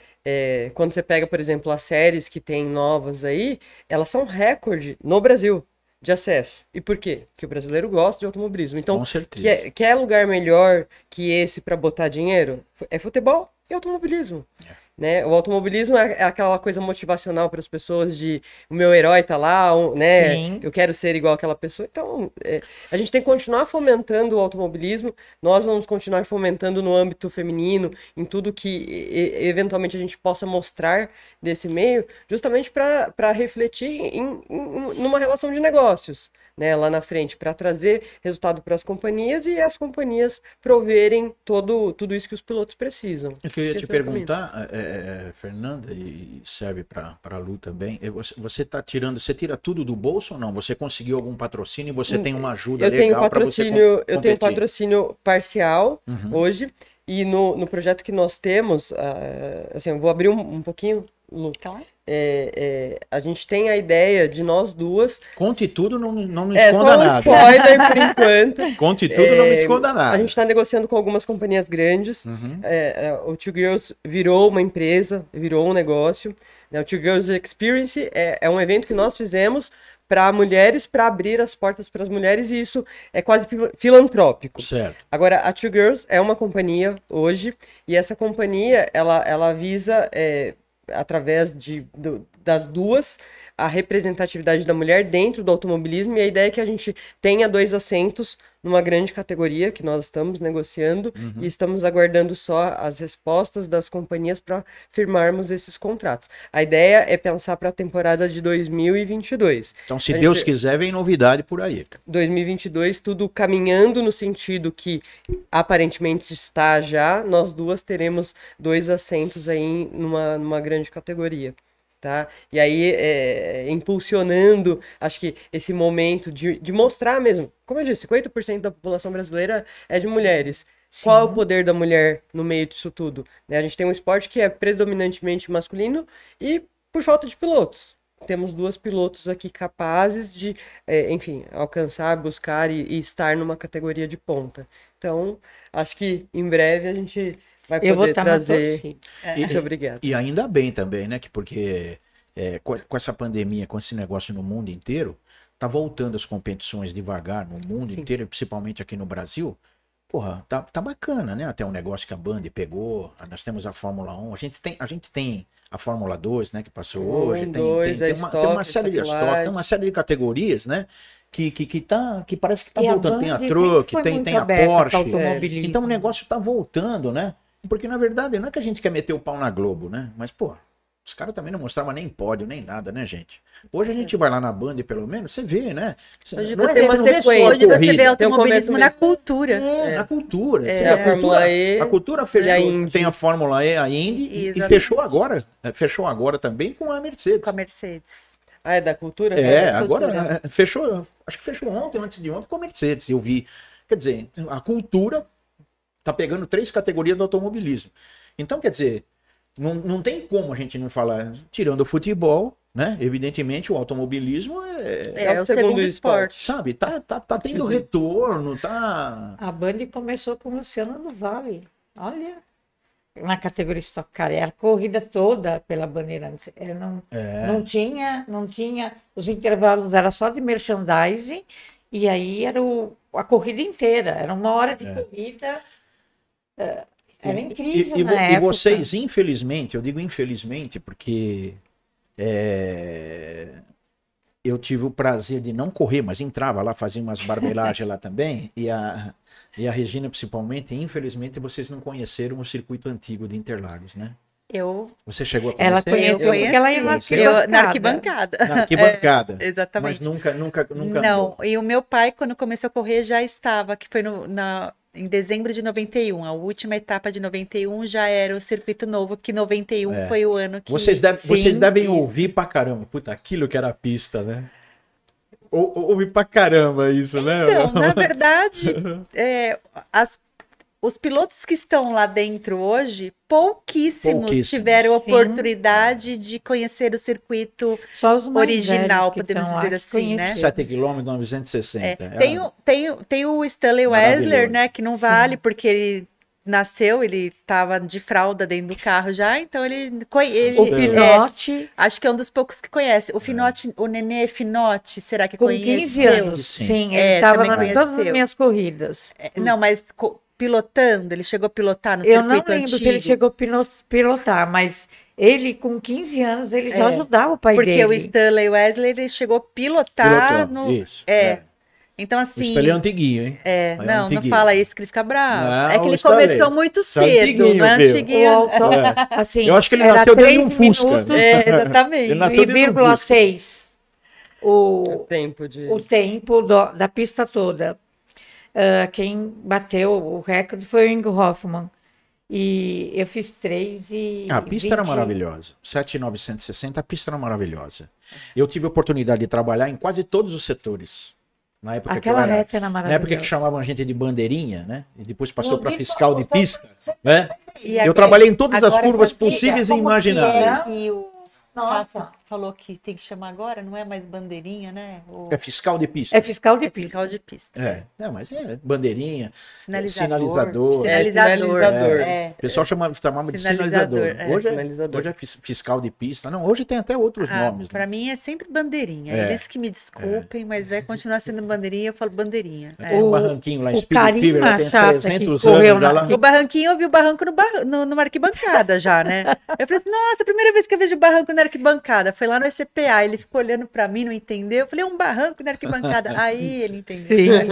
Quando você pega, por exemplo, as séries que tem novas aí, elas são recorde no Brasil de acesso. E por quê? Porque o brasileiro gosta de automobilismo. Então, Com certeza. quer lugar melhor que esse para botar dinheiro? É futebol e automobilismo. Né? O automobilismo é aquela coisa motivacional para as pessoas de o meu herói tá lá, né? Sim. Eu quero ser igual aquela pessoa. Então, a gente tem que continuar fomentando o automobilismo. Nós vamos continuar fomentando no âmbito feminino, em tudo que eventualmente a gente possa mostrar desse meio, justamente para refletir numa relação de negócios, né? Lá na frente, para trazer resultado para as companhias e as companhias proverem tudo isso que os pilotos precisam. O que eu ia te Esse é o caminho. perguntar, Fernanda, e serve para a Lu também, você tira tudo do bolso ou não? Você conseguiu algum patrocínio e você tem uma ajuda legal para você competir? Eu tenho patrocínio parcial hoje, e no projeto que nós temos, assim, eu vou abrir um pouquinho, Lu. Claro. A gente tem a ideia de nós duas. Conte tudo, não me esconda só um nada. spoiler por enquanto. Conte tudo, não me esconda nada. A gente está negociando com algumas companhias grandes. O Two Girls virou uma empresa, virou um negócio. O Two Girls Experience é um evento que nós fizemos para mulheres, para abrir as portas para as mulheres, e isso é quase filantrópico. Certo. Agora, a Two Girls é uma companhia hoje, e essa companhia, ela visa, através das duas, a representatividade da mulher dentro do automobilismo, e a ideia é que a gente tenha 2 assentos numa grande categoria que nós estamos negociando e estamos aguardando só as respostas das companhias para firmarmos esses contratos. A ideia é pensar para a temporada de 2022. Então, se Deus quiser, vem novidade por aí. 2022, tudo caminhando no sentido que aparentemente está já, nós duas teremos 2 assentos aí numa grande categoria. Tá? E aí, impulsionando, acho que esse momento de mostrar mesmo, como eu disse, 50% da população brasileira é de mulheres. Sim. Qual é o poder da mulher no meio disso tudo? Né? A gente tem um esporte que é predominantemente masculino e por falta de pilotos. Temos 2 pilotos aqui capazes de, enfim, alcançar, buscar e estar numa categoria de ponta. Então, acho que em breve a gente vai poder trazer. Muito obrigado. E ainda bem também, né? Porque com essa pandemia, com esse negócio no mundo inteiro, tá voltando as competições devagar no mundo inteiro, principalmente aqui no Brasil. Porra, tá bacana, né? Até o negócio que a Band pegou. Nós temos a Fórmula 1, a gente tem a Fórmula 2, né? Que passou hoje. Tem uma série de estoque, tem uma série de categorias, né? Que parece que tá voltando. Tem a Truck, tem a Porsche. Então o negócio tá voltando, né? Porque, na verdade, não é que a gente quer meter o pau na Globo, né? Mas, pô, os caras também não mostravam nem pódio, nem nada, né, gente? Hoje a gente vai lá na Band, pelo menos, você vê, né? Hoje Não você é, tem uma não vê só a sequência. Hoje você vê corrida. automobilismo na cultura. Na cultura. Você É, vê a Fórmula E a cultura e a fechou. Indy. Tem a Fórmula E, a Indy, e Exatamente. fechou agora. Fechou agora também com a Mercedes. Com a Mercedes. Ah, é da cultura? É, da agora cultura. fechou, acho que fechou ontem, antes de ontem, com a Mercedes, eu vi. Quer dizer, a cultura tá pegando 3 categorias do automobilismo. Então, quer dizer, não tem como a gente não falar, tirando o futebol, né? Evidentemente, o automobilismo É o segundo esporte. sabe, tá tendo retorno, tá... A Band começou com o Luciano do Vale. Olha, na categoria Stock Car, era a corrida toda pela Bandeirantes. Não tinha, os intervalos era só de merchandising, e aí era a corrida inteira, era 1 hora de corrida. Era incrível na E época. vocês, infelizmente, eu digo infelizmente, porque eu tive o prazer de não correr, mas entrava lá, fazia umas barbelagens lá também, e a Regina principalmente, infelizmente vocês não conheceram o circuito antigo de Interlagos, né? Você chegou a conhecer? Ela conheceu Eu porque ela ia na conheceu? Na arquibancada. arquibancada. Na arquibancada. Exatamente. Mas nunca Não, andou. e o meu pai, quando começou a correr, já estava, que foi em dezembro de 91. A última etapa de 91 já era o circuito novo, que 91 foi o ano que... Vocês Sim, devem isso. ouvir pra caramba. Puta, aquilo que era a pista, né? Ouvi pra caramba isso, né? Então, na verdade, os pilotos que estão lá dentro hoje, pouquíssimos tiveram a Sim. oportunidade de conhecer o circuito Só os mais original, velhos que podemos estão lá dizer que assim, né? conheceram. 7 km 960. Tem o Stanley Maravilhoso. Weisler, né, que não vale, porque ele nasceu, ele estava de fralda dentro do carro já, então O Pinote, acho que é um dos poucos que conhece. O Finote, o Nenê Finote, será que com conheceu? 15 anos, Sim. sim, ele estava também em todas as conheceu. minhas corridas. Não, mas pilotando, ele chegou a pilotar no Eu não circuito lembro antigo. se ele chegou a pilotar, mas ele, com 15 anos, ele já ajudava o pai Porque dele. o Stanley Wesley, ele chegou a pilotar Pilotou, isso. Então, O assim... Stanley é antiguinho, hein? Não fala isso que ele fica bravo. Não, É que o ele Stanley. começou muito Isso é cedo, antiguinho, não é viu? antiguinho. O autor, assim, Eu acho que ele era nasceu dentro de um 3 Fusca. minutos Exatamente. Ele nasceu dentro de um Fusca. 1,6 O tempo de... o tempo da pista toda. Quem bateu o recorde foi o Ingo Hoffmann. E eu fiz 3 e... A pista era maravilhosa. 7,960, a pista era maravilhosa. Eu tive a oportunidade de trabalhar em quase todos os setores. Na época Aquela que eu reta era na maravilhosa. época que chamavam a gente de bandeirinha, né? E depois passou Não para vi fiscal de como- pista, né? E Eu agora- trabalhei em todas as agora curvas essa antiga, possíveis e como que imagináveis. é? E o Nossa, Rafa falou que tem que chamar agora, não é mais bandeirinha, né? É fiscal de pista. é fiscal de pista. fiscal de pista. Não, mas é bandeirinha, Sinalizador. sinalizador. Sinalizador. É. O pessoal chamava de Sinalizador, sinalizador. é. Hoje, Sinalizador. hoje é fiscal de pista. Não, hoje tem até outros nomes. Para Né? mim é sempre bandeirinha. É. Eles que me desculpem, mas vai continuar sendo bandeirinha, eu falo bandeirinha. Tem um barranquinho lá em o Speed Karim Fever, lá tem Machata, que 300 correu anos já na- lá. O barranquinho, eu vi o barranco numa arquibancada já, né? Eu falei, nossa, a primeira vez que eu vejo o barranco na arquibancada foi lá no ECPA. Ele ficou olhando pra mim, não entendeu. Eu falei, um barranco na arquibancada. Aí ele entendeu. Sim.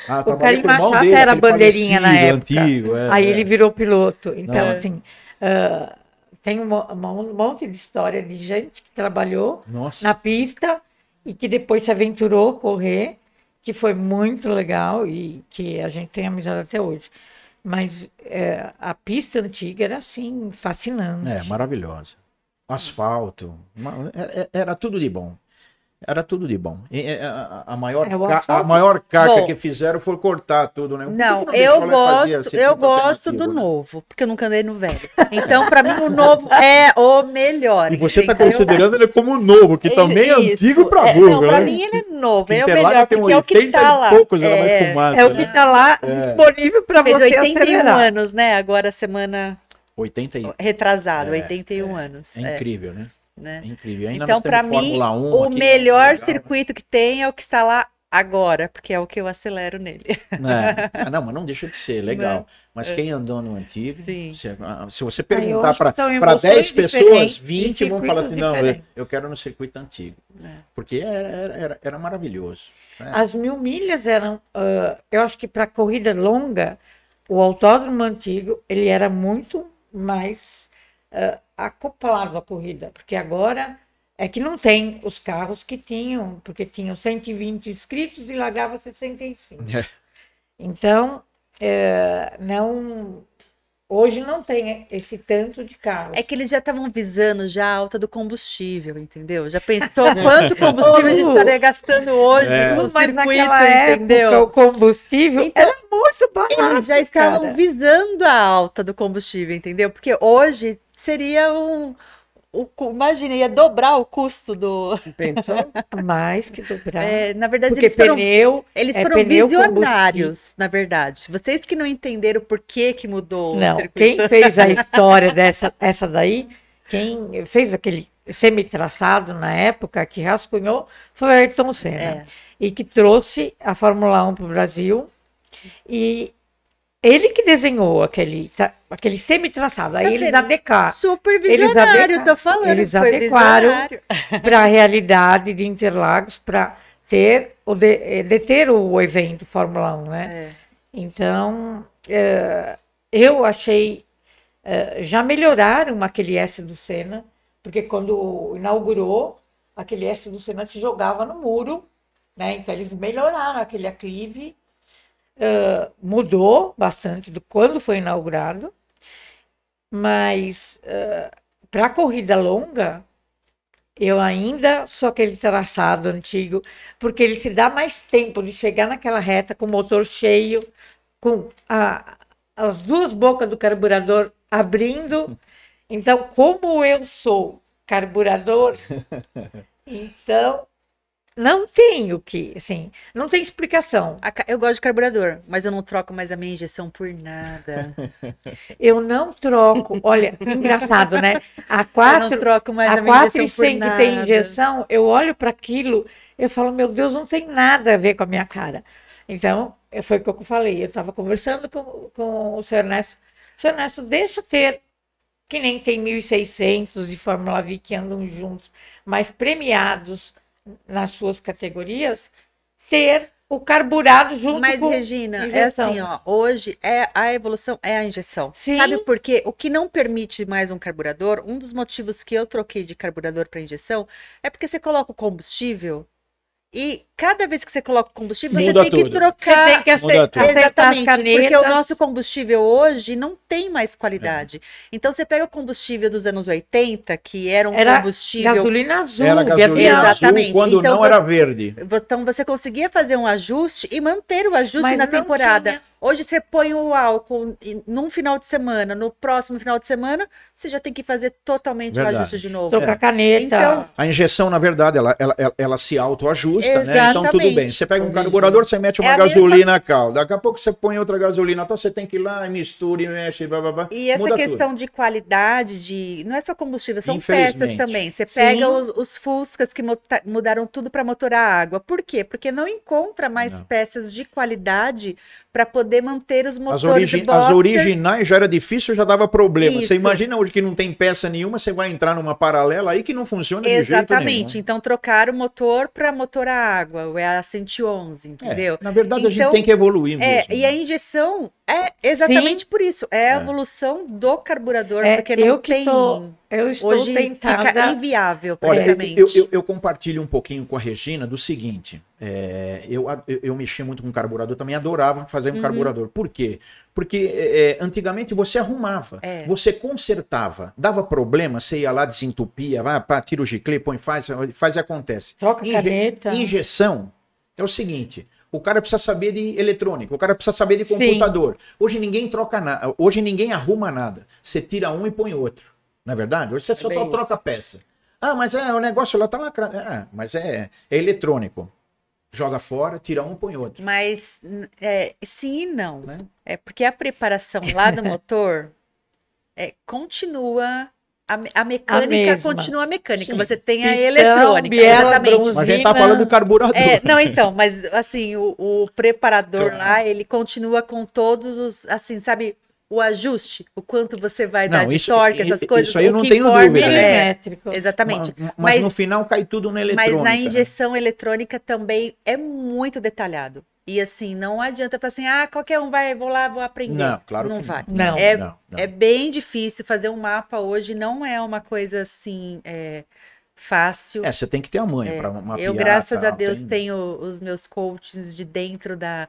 Ah, O trabalhei Karim com o irmão Machata dele, era aquele bandeirinha na falecido, época. antigo, Aí ele virou piloto. Então, É. assim, tem um monte de história de gente que trabalhou Nossa. na pista e que depois se aventurou a correr, que foi muito legal e que a gente tem amizade até hoje. Mas a pista antiga era, assim, fascinante. Maravilhosa. Asfalto. Era tudo de bom. Era tudo de bom. A maior, É, o a asfalto. maior caca Bom. que fizeram foi cortar tudo, né? Por que Não, que deixou ela fazer eu circuito gosto do alternativo, né? novo, porque eu nunca andei no velho. Então, pra mim, o novo é o melhor. E você está entendeu? considerando ele como novo, que também é Isso. antigo pra Não, burro, pra né? mim ele é novo, ele é o Interlagos melhor, tem porque é o que 80 tá e lá. poucos, ela vai fumar. É o que está lá disponível para Fez você 81 acelerar. anos, né? Agora, semana 80 e... retrasada, 81 anos. É incrível, né? Né? É incrível. Ainda Então, nós temos pra mim, Fórmula 1 o aqui, melhor legal, circuito que tem é o que está lá agora, porque é o que eu acelero nele. né? Não, mas não deixa de ser legal. Mas quem andou no antigo, Sim. se você eu perguntar acho que são para emoções 10 pessoas, diferentes, 20 vão falar assim: não, diferentes. eu quero no circuito antigo. Porque era maravilhoso. Né? As 1000 milhas eram, eu acho que para corrida longa, o autódromo antigo, ele era muito mais acoplado à corrida, porque agora é que não tem os carros que tinham, porque tinham 120 inscritos e largava 65. Então, hoje não tem esse tanto de carros. É que eles já estavam visando já a alta do combustível, entendeu? Já pensou quanto combustível a gente estaria gastando hoje no Mas circuito, naquela entendeu? época, o combustível Então, era muito barato, Eles já estavam cara. visando a alta do combustível, entendeu? Porque hoje seria imagina, ia dobrar o custo do. Pensou? Mais que dobrar. Na verdade, Porque eles foram pneu visionários, combustível. na verdade. Vocês que não entenderam por que mudou o Não, circuito. quem fez a história essa daí, quem fez aquele semi-traçado na época, que rascunhou, foi o Ayrton Senna. E que trouxe a Fórmula 1 para o Brasil. E ele que desenhou aquele semi-traçado. Aí eles adequaram. Super visionário, tô falando. Eles foi adequaram visionário. para a realidade de Interlagos, para deter o evento Fórmula 1, né? Então, eu achei... já melhoraram aquele S do Senna, porque quando inaugurou, aquele S do Senna te jogava no muro, né? Então, eles melhoraram aquele aclive, mudou bastante do quando foi inaugurado, mas para a corrida longa, eu ainda sou aquele traçado antigo, porque ele te dá mais tempo de chegar naquela reta com o motor cheio, com as duas bocas do carburador abrindo. Então, como eu sou carburador, então não tem o que, assim, não tem explicação. Eu gosto de carburador, mas eu não troco mais a minha injeção por nada. Eu não troco. Olha, engraçado, né? Eu não troco mais a minha injeção por 4,100 que tem nada. injeção, eu olho para aquilo, eu falo, meu Deus, não tem nada a ver com a minha cara. Então, foi o que eu falei. Eu estava conversando com o Sr. Ernesto. Sr. Ernesto, deixa ter, que nem tem 1.600 de Fórmula V que andam juntos, mas premiados nas suas categorias, ter o carburado junto Mas, com Regina, injeção. é assim, ó, hoje a evolução é a injeção. Sim. Sabe por quê? O que não permite mais um carburador, um dos motivos que eu troquei de carburador para injeção, é porque você coloca o combustível e cada vez que você coloca o combustível, Sim. você Muda tem que tudo. trocar. Você tem que Muda tudo. acertar as Exatamente, canetas. porque o nosso combustível hoje não tem mais qualidade. Então, você pega o combustível dos anos 80, que era um Era combustível... gasolina azul, Era de gasolina avião. azul Exatamente. quando Então, não era verde. Então, você conseguia fazer um ajuste e manter o ajuste Mas na não temporada. tinha. Hoje, você põe o álcool num final de semana, no próximo final de semana, você já tem que fazer totalmente Verdade. o ajuste de novo. Trocar caneta. Então, A injeção, na verdade, ela se autoajusta, né? Então tudo bem. Exatamente. Você pega um carburador, você mete uma É a gasolina cal. Daqui a pouco você põe outra gasolina, então você tem que ir lá e mistura e mexe, blá, blá, blá. E essa Muda questão tudo. de qualidade, não é só combustível, são Infelizmente. peças também. Você Sim. pega os Fuscas que mudaram tudo para motor a água. Por quê? Porque não encontra mais Não. peças de qualidade para poder manter os As, motores as originais já era difícil, já dava problema. Você Isso. imagina hoje que não tem peça nenhuma, você vai entrar numa paralela aí que não funciona de jeito nenhum. Exatamente. Então trocaram o motor para motor a água, é a 111, entendeu? Na verdade, a gente Então, tem que evoluir mesmo. E a injeção é exatamente por isso. É a evolução do carburador, porque não tem... Eu estou Hoje tentada. fica inviável, Olha, praticamente. eu compartilho um pouquinho com a Regina do seguinte. Eu mexia muito com carburador, também adorava fazer um carburador. Por quê? Porque antigamente você arrumava, você consertava, dava problema, você ia lá, desentupia, vai, pá, tira o giclê, põe, faz e acontece. Troca caneta. Injeção é o seguinte. O cara precisa saber de eletrônica, o cara precisa saber de computador. Hoje ninguém troca nada, hoje ninguém arruma nada. Você tira um e põe outro. Não é verdade? Hoje você só troca peça. Ah, mas o negócio lá tá lacrado. Mas é eletrônico. Joga fora, tira um, põe outro. Mas sim e não. Né? É porque a preparação lá do motor continua. A mecânica continua a mecânica. Sim. Você tem a eletrônica. Exatamente. Mas a gente tá falando do carburador. Não, então, mas assim, o preparador lá, ele continua com todos os, assim, sabe, o ajuste, o quanto você vai dar de torque, essas coisas. Isso aí eu não tenho dúvida. Exatamente. Mas no final cai tudo no eletrônica. Mas na injeção eletrônica também é muito detalhado. E assim, não adianta falar assim, qualquer um vou lá, vou aprender. Não, claro que não vai. não. Não. É bem difícil fazer um mapa hoje, não é uma coisa assim, fácil. Você tem que ter a manha para mapear. Eu, graças a tal, Deus, tenho os meus coaches de dentro da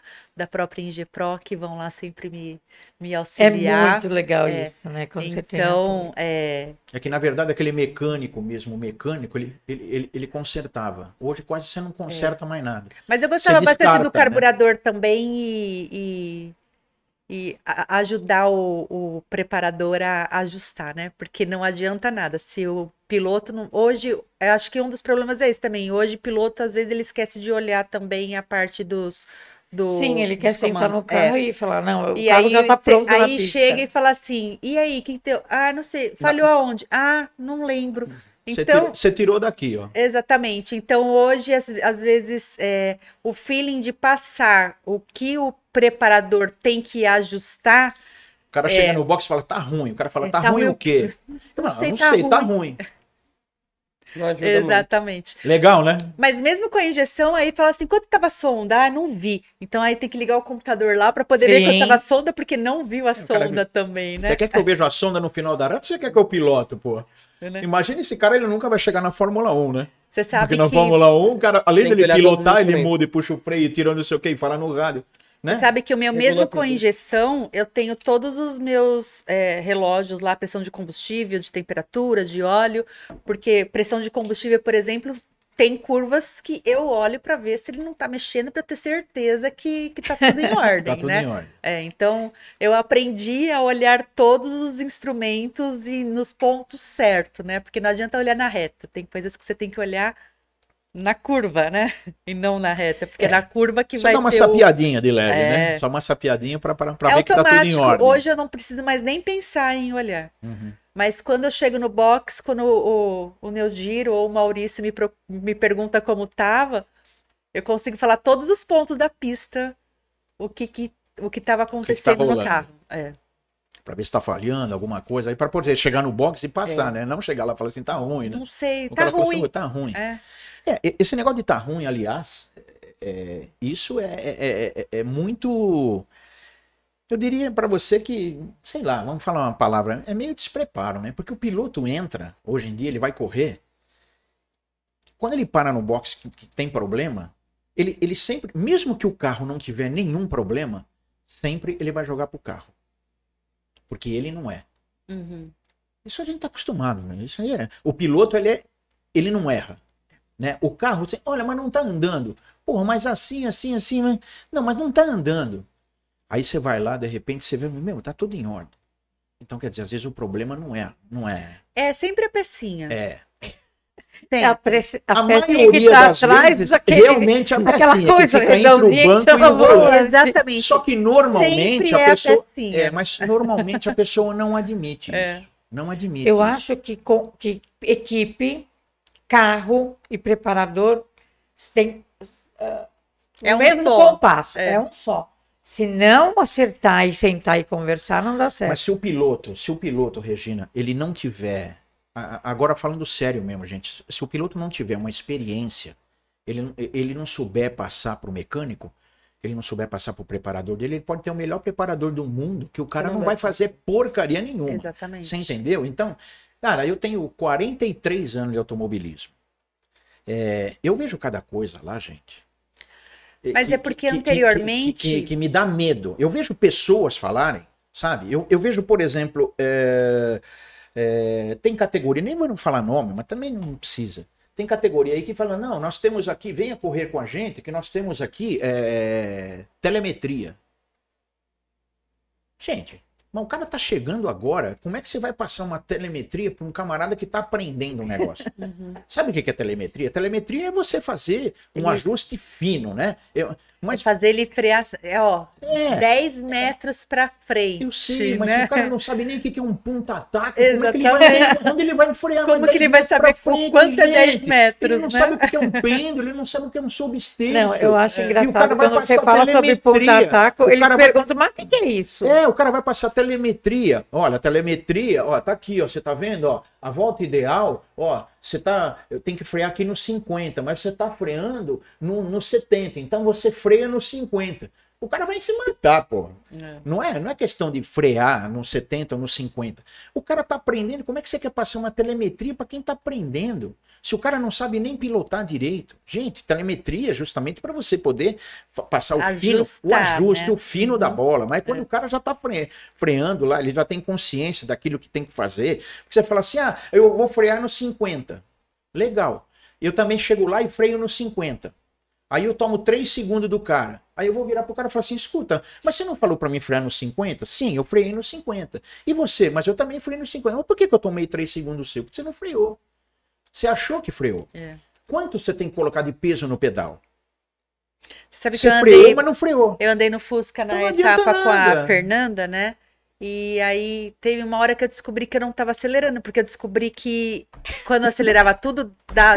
própria Ingepro que vão lá sempre me É auxiliar. muito legal isso, né? Quando você tem Então, É que, na verdade, aquele mecânico mesmo, ele consertava. Hoje quase você não conserta mais nada. mas eu gostava Você bastante descarta, do carburador também e ajudar o preparador a ajustar, né? Porque não adianta nada. Se o piloto não. Hoje, eu acho que um dos problemas é esse também. Hoje, o piloto, às vezes, ele esquece de olhar também a parte Sim, ele quer dos sentar comandos. no carro e falar, não, o E carro aí, já tá pronto na aí pista. chega e fala assim, e aí, que deu? Não sei, falhou aonde? Não lembro. Você Então, tirou daqui, ó. exatamente. Então, hoje, às vezes, o feeling de passar o que o preparador tem que ajustar. O cara chega no box e fala, tá ruim. O cara fala, tá ruim o quê? Não sei, tá ruim. Não ajuda Exatamente. Legal, né? Mas mesmo com a injeção, aí fala assim, quanto tava a sonda? Não vi. Então aí tem que ligar o computador lá para poder ver quanto tava a sonda, porque não viu a sonda também, né? Você quer que eu veja a sonda no final da reta ou você quer que eu piloto, pô? Né? Imagina esse cara, ele nunca vai chegar na Fórmula 1, né? Você sabe Porque na que... Fórmula 1, o cara, além Tem que dele olhar todos os pilotar, ele instrumentos. muda e puxa o freio, tira não sei o que, e fala no rádio. Né? Você sabe que o meu, Regula mesmo com tudo. injeção, eu tenho todos os meus relógios lá, pressão de combustível, de temperatura, de óleo, porque pressão de combustível, por exemplo, tem curvas que eu olho para ver se ele não tá mexendo, para ter certeza que tá tudo em ordem, Tá tudo né? em ordem. Então, eu aprendi a olhar todos os instrumentos e nos pontos certos, né? Porque não adianta olhar na reta, tem coisas que você tem que olhar na curva, né? E não na reta, porque é na curva que Só vai dá uma ter sapiadinha de leve, né? Só uma sapiadinha pra ver que tá tudo em automático. ordem. Hoje eu não preciso mais nem pensar em olhar. Mas quando eu chego no box, quando o Neudiro ou o Maurício me pergunta como tava, eu consigo falar todos os pontos da pista, o que tava acontecendo no rolando. carro. Pra ver se tá falhando alguma coisa, aí pra poder chegar no box e passar, né? Não chegar lá e falar assim, tá ruim, né? Não sei, O tá cara fala ruim. assim, tá ruim. É. Esse negócio de tá ruim, aliás, isso é muito... Eu diria pra você que, sei lá, vamos falar uma palavra, é meio despreparo, né? Porque o piloto entra, hoje em dia, ele vai correr, quando ele para no box que tem problema, ele sempre, mesmo que o carro não tiver nenhum problema, sempre ele vai jogar pro carro. Porque ele não é. Isso a gente tá acostumado, né? Isso aí o piloto, ele não erra. Né? O carro, você, olha, mas não tá andando. Porra, mas assim, mas... Não, mas não tá andando. Aí você vai lá, de repente, você vê, meu, tá tudo em ordem. Então, quer dizer, às vezes o problema não é. É sempre a pecinha. É a A pecinha que maioria tá das atrás vezes, daquele- realmente a aquela pecinha coisa que fica entre o redondinha que banco e chama o volante. volante. Exatamente. Só que normalmente Sempre a é a pessoa... pecinha. mas normalmente a pessoa não admite isso. Não admite Eu isso. acho que equipe, carro e preparador tem É o um mesmo só. compasso, é um só. Se não acertar e sentar e conversar, não dá certo. Mas se o piloto, Regina, ele não tiver... Agora falando sério mesmo, gente. Se o piloto não tiver uma experiência, ele não souber passar para o mecânico, ele não souber passar para o preparador dele, ele pode ter o melhor preparador do mundo, que o cara não vai fazer porcaria nenhuma. Exatamente. Você entendeu? Então, cara, eu tenho 43 anos de automobilismo. Eu vejo cada coisa lá, gente. Mas é porque anteriormente... Que me dá medo. Eu vejo pessoas falarem, sabe? Eu vejo, por exemplo, tem categoria, nem vou falar nome, mas também não precisa. Tem categoria aí que fala, não, nós temos aqui, venha correr com a gente, que nós temos aqui telemetria. Gente, mas o cara tá chegando agora, como é que você vai passar uma telemetria para um camarada que tá aprendendo um negócio? Sabe o que é telemetria? Telemetria é você fazer um ajuste fino, né? Mas fazer ele frear, 10 metros para frente. Eu sei, mas né? o cara não sabe nem o que é um ponta-ataque. Exatamente. Onde ele vai frear? Como que ele vai saber o quanto é 10 metros? Ele não sabe o que é um pêndulo, ele não sabe o que é um substation. Não, eu acho engraçado vai quando você passar fala sobre telemetria. ponta-ataque, O ele cara vai- pergunta, mas o que é isso? O cara vai passar telemetria. Olha, a telemetria, ó, tá aqui, ó, você tá vendo, ó, a volta ideal, ó, eu tenho que frear aqui no 50, mas você está freando no 70, então você freia no 50. O cara vai se matar, pô. Não é questão de frear no 70 ou no 50. O cara tá aprendendo. Como é que você quer passar uma telemetria para quem tá aprendendo? Se o cara não sabe nem pilotar direito. Gente, telemetria é justamente para você poder passar o ajuste, né? O fino da bola. Mas quando o cara já tá freando lá, ele já tem consciência daquilo que tem que fazer. Porque você fala assim, eu vou frear no 50. Legal. Eu também chego lá e freio no 50. Aí eu tomo 3 segundos do cara. Aí eu vou virar pro cara e falar assim, escuta, mas você não falou para mim frear no 50? Sim, eu freiei no 50. E você? Mas eu também freiei no 50. Mas por que eu tomei 3 segundos seu? Porque você não freou. Você achou que freou. Quanto você tem que colocar de peso no pedal? Sabe você que freou, mas não freou. Eu andei no Fusca na etapa com a Fernanda, né? E aí teve uma hora que eu descobri que eu não estava acelerando, porque eu descobri que quando eu acelerava tudo,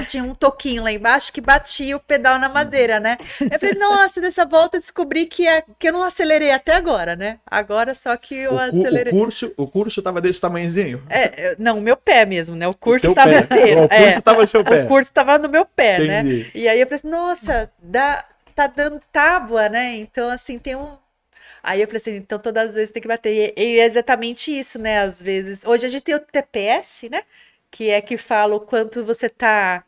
tinha um toquinho lá embaixo que batia o pedal na madeira, né? Eu falei, nossa, dessa volta eu descobri que eu não acelerei até agora, né? Agora só que eu acelerei. O curso tava desse tamanhozinho? Não, o meu pé mesmo, né? O curso tava inteiro. O curso tava no seu pé. O curso tava no meu pé, Entendi. né? E aí eu falei assim, nossa, tá dando tábua, né? Então, assim, tem um... Aí eu falei assim, então todas as vezes tem que bater. E é exatamente isso, né? Às vezes. Hoje a gente tem o TPS, né? Que é que fala o quanto você tá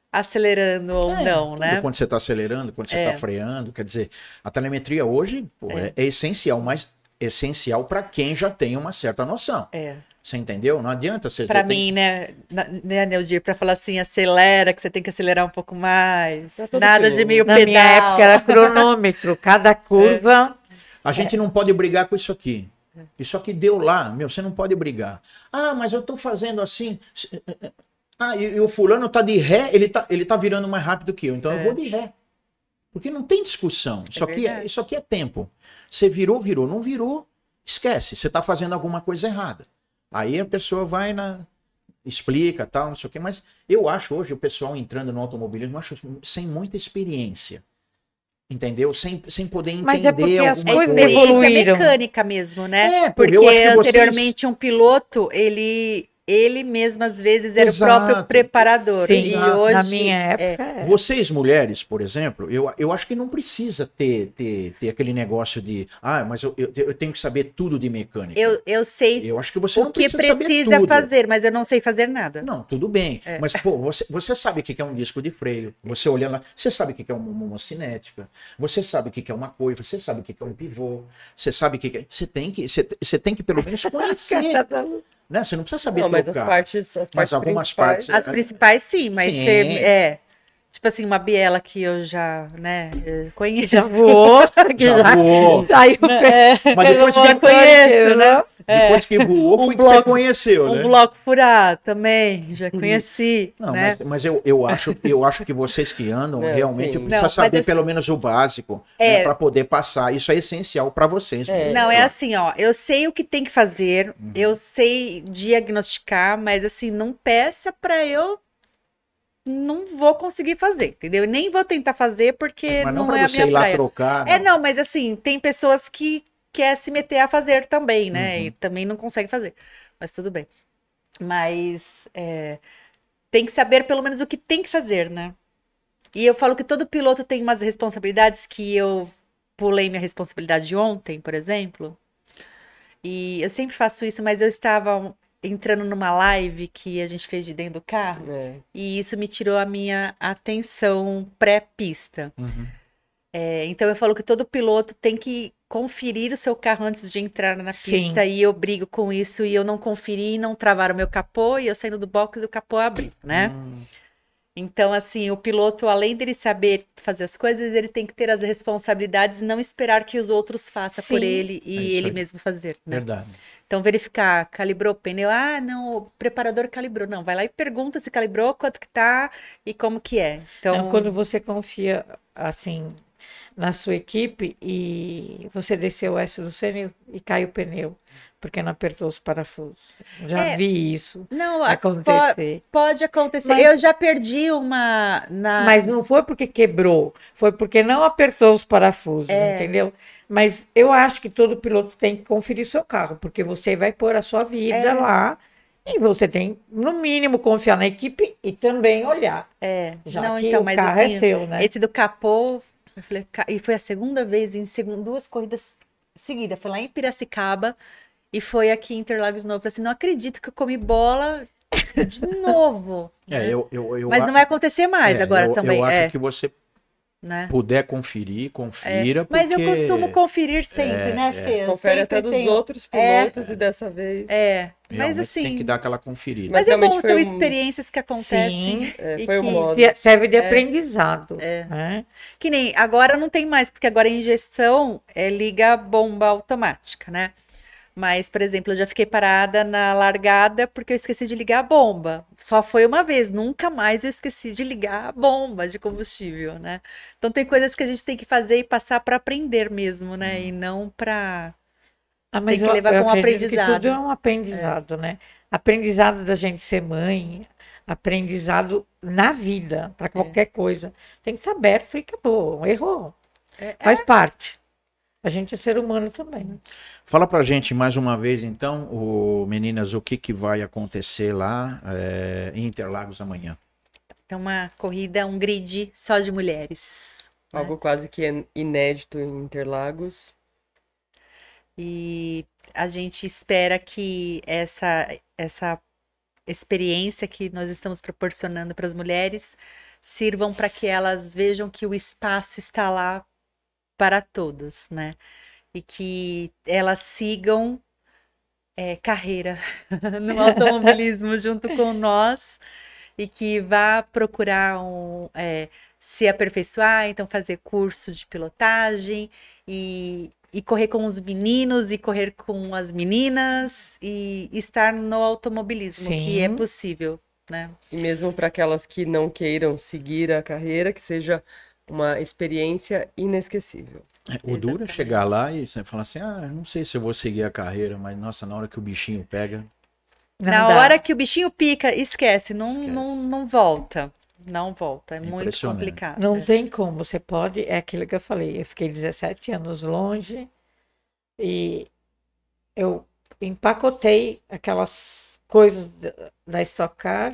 acelerando ou não, né? Quando você tá acelerando, quando você tá freando. Quer dizer, a telemetria hoje é essencial, mas essencial para quem já tem uma certa noção. Você entendeu? Não adianta você... Pra mim, né, Neildir, pra falar assim, acelera, que você tem que acelerar um pouco mais. Nada de meio pedal. Na minha época era cronômetro, cada curva... A gente não pode brigar com isso aqui. Isso aqui deu lá, você não pode brigar. Mas eu tô fazendo assim. E o fulano tá de ré, ele tá virando mais rápido que eu, então eu vou de ré. Porque não tem discussão. Isso aqui é tempo. Você virou, não virou, esquece. Você tá fazendo alguma coisa errada. Aí a pessoa vai explica, tal, não sei o quê. Mas eu acho hoje o pessoal entrando no automobilismo, eu acho sem muita experiência. Entendeu? Sem poder entender. Mas é porque as coisas evoluíram. Mecânica mesmo, né? Porque anteriormente um piloto, ele mesmo às vezes era o próprio preparador. Sim, e hoje, na minha época. Vocês mulheres, por exemplo, eu acho que não precisa ter aquele negócio de mas eu tenho que saber tudo de mecânica. Eu sei. Eu acho que você não precisa saber tudo. O que precisa fazer, mas eu não sei fazer nada. Não, tudo bem. Mas, pô, você sabe o que é um disco de freio. Você olhando lá, você sabe o que é uma cinética. Você sabe o que é uma coifa. Você sabe o que é um pivô. Você sabe o que é... Você tem que pelo menos conhecer. Né? Você não precisa saber trocar. Mas algumas partes... As principais sim, mas tipo assim, uma biela que eu já, né, conheço. Já voou. Já voou. Saiu. Mas depois que conheço, né? Depois que voou, foi que você conheceu, né? Um bloco furado também, já conheci. Não, né? mas eu acho que vocês que andam realmente precisam saber pelo menos o básico para poder passar. Isso é essencial para vocês. Não, é assim, ó. Eu sei o que tem que fazer, eu sei diagnosticar, mas assim, não peça para eu não vou conseguir fazer, entendeu? Nem vou tentar fazer porque mas não pra é a você minha ir lá praia. trocar. Não, mas assim, tem pessoas que quer se meter a fazer também, né? E também não consegue fazer. Mas tudo bem. Mas tem que saber pelo menos o que tem que fazer, né? E eu falo que todo piloto tem umas responsabilidades que eu pulei minha responsabilidade ontem, por exemplo. E eu sempre faço isso, mas eu estava entrando numa live que a gente fez de dentro do carro e isso me tirou a minha atenção pré-pista. Então eu falo que todo piloto tem que conferir o seu carro antes de entrar na pista. E eu brigo com isso e eu não conferi e não travaram o meu capô e eu saindo do box e o capô abriu, né? Então, assim, o piloto, além dele saber fazer as coisas, ele tem que ter as responsabilidades e não esperar que os outros façam por ele e ele mesmo fazer, né? Verdade. Então, verificar, calibrou o pneu, não, o preparador calibrou. Não, vai lá e pergunta se calibrou, quanto que tá e como que é. Então, quando você confia, assim, na sua equipe e você desceu o S do sênior e cai o pneu, porque não apertou os parafusos. Já vi isso acontecer. Pode acontecer. Mas, eu já perdi uma... Mas não foi porque quebrou, foi porque não apertou os parafusos, entendeu? Mas eu acho que todo piloto tem que conferir seu carro, porque você vai pôr a sua vida lá E você tem, no mínimo, confiar na equipe e também olhar. Já não, que então, o mas carro assim, é seu, né? esse do capô, eu falei, e foi a segunda vez em duas corridas seguidas. Foi lá em Piracicaba e foi aqui em Interlagos de novo. Eu falei assim, não acredito que eu comi bola de novo. Né? Mas não vai acontecer mais agora também. Eu acho que você né? puder conferir, confira, Mas eu porque... costumo conferir sempre, né, Fê? Eu Confere sempre até dos tenho- outros pilotos e dessa vez. Mas Realmente assim... tem que dar aquela conferida. Mas é bom, realmente são foi experiências que acontecem. Sim, e foi um que, modo. serve de aprendizado. Né? que nem agora não tem mais, porque agora a injeção liga a bomba automática, né? Mas, por exemplo, eu já fiquei parada na largada porque eu esqueci de ligar a bomba. Só foi uma vez, nunca mais eu esqueci de ligar a bomba de combustível, né? Então tem coisas que a gente tem que fazer e passar para aprender mesmo, né? E não para Mas tem que levar eu como acredito que aprendizado. tudo é um aprendizado, né? Aprendizado da gente ser mãe, aprendizado na vida, para qualquer coisa. Tem que estar aberto e acabou. Errou. Faz parte. A gente é ser humano também. Fala pra gente mais uma vez, então, meninas, o que vai acontecer lá em Interlagos amanhã. Então, uma corrida, um grid só de mulheres. né? Algo quase que inédito em Interlagos. E a gente espera que essa experiência que nós estamos proporcionando para as mulheres sirvam para que elas vejam que o espaço está lá para todas, né? E que elas sigam carreira no automobilismo junto com nós e que vá procurar se aperfeiçoar, então fazer curso de pilotagem e correr com os meninos e correr com as meninas e estar no automobilismo, que é Sim. possível, né? E mesmo para aquelas que não queiram seguir a carreira, que seja uma experiência inesquecível. O duro é chegar lá e você falar assim, não sei se eu vou seguir a carreira, mas nossa, na hora que o bichinho pega... Na hora que o bichinho pica, esquece, Esquece. não volta. Não volta, é muito impressionante. complicado. Não tem como, você pode, é aquilo que eu falei, eu fiquei 17 anos longe e eu empacotei aquelas coisas da Stock Car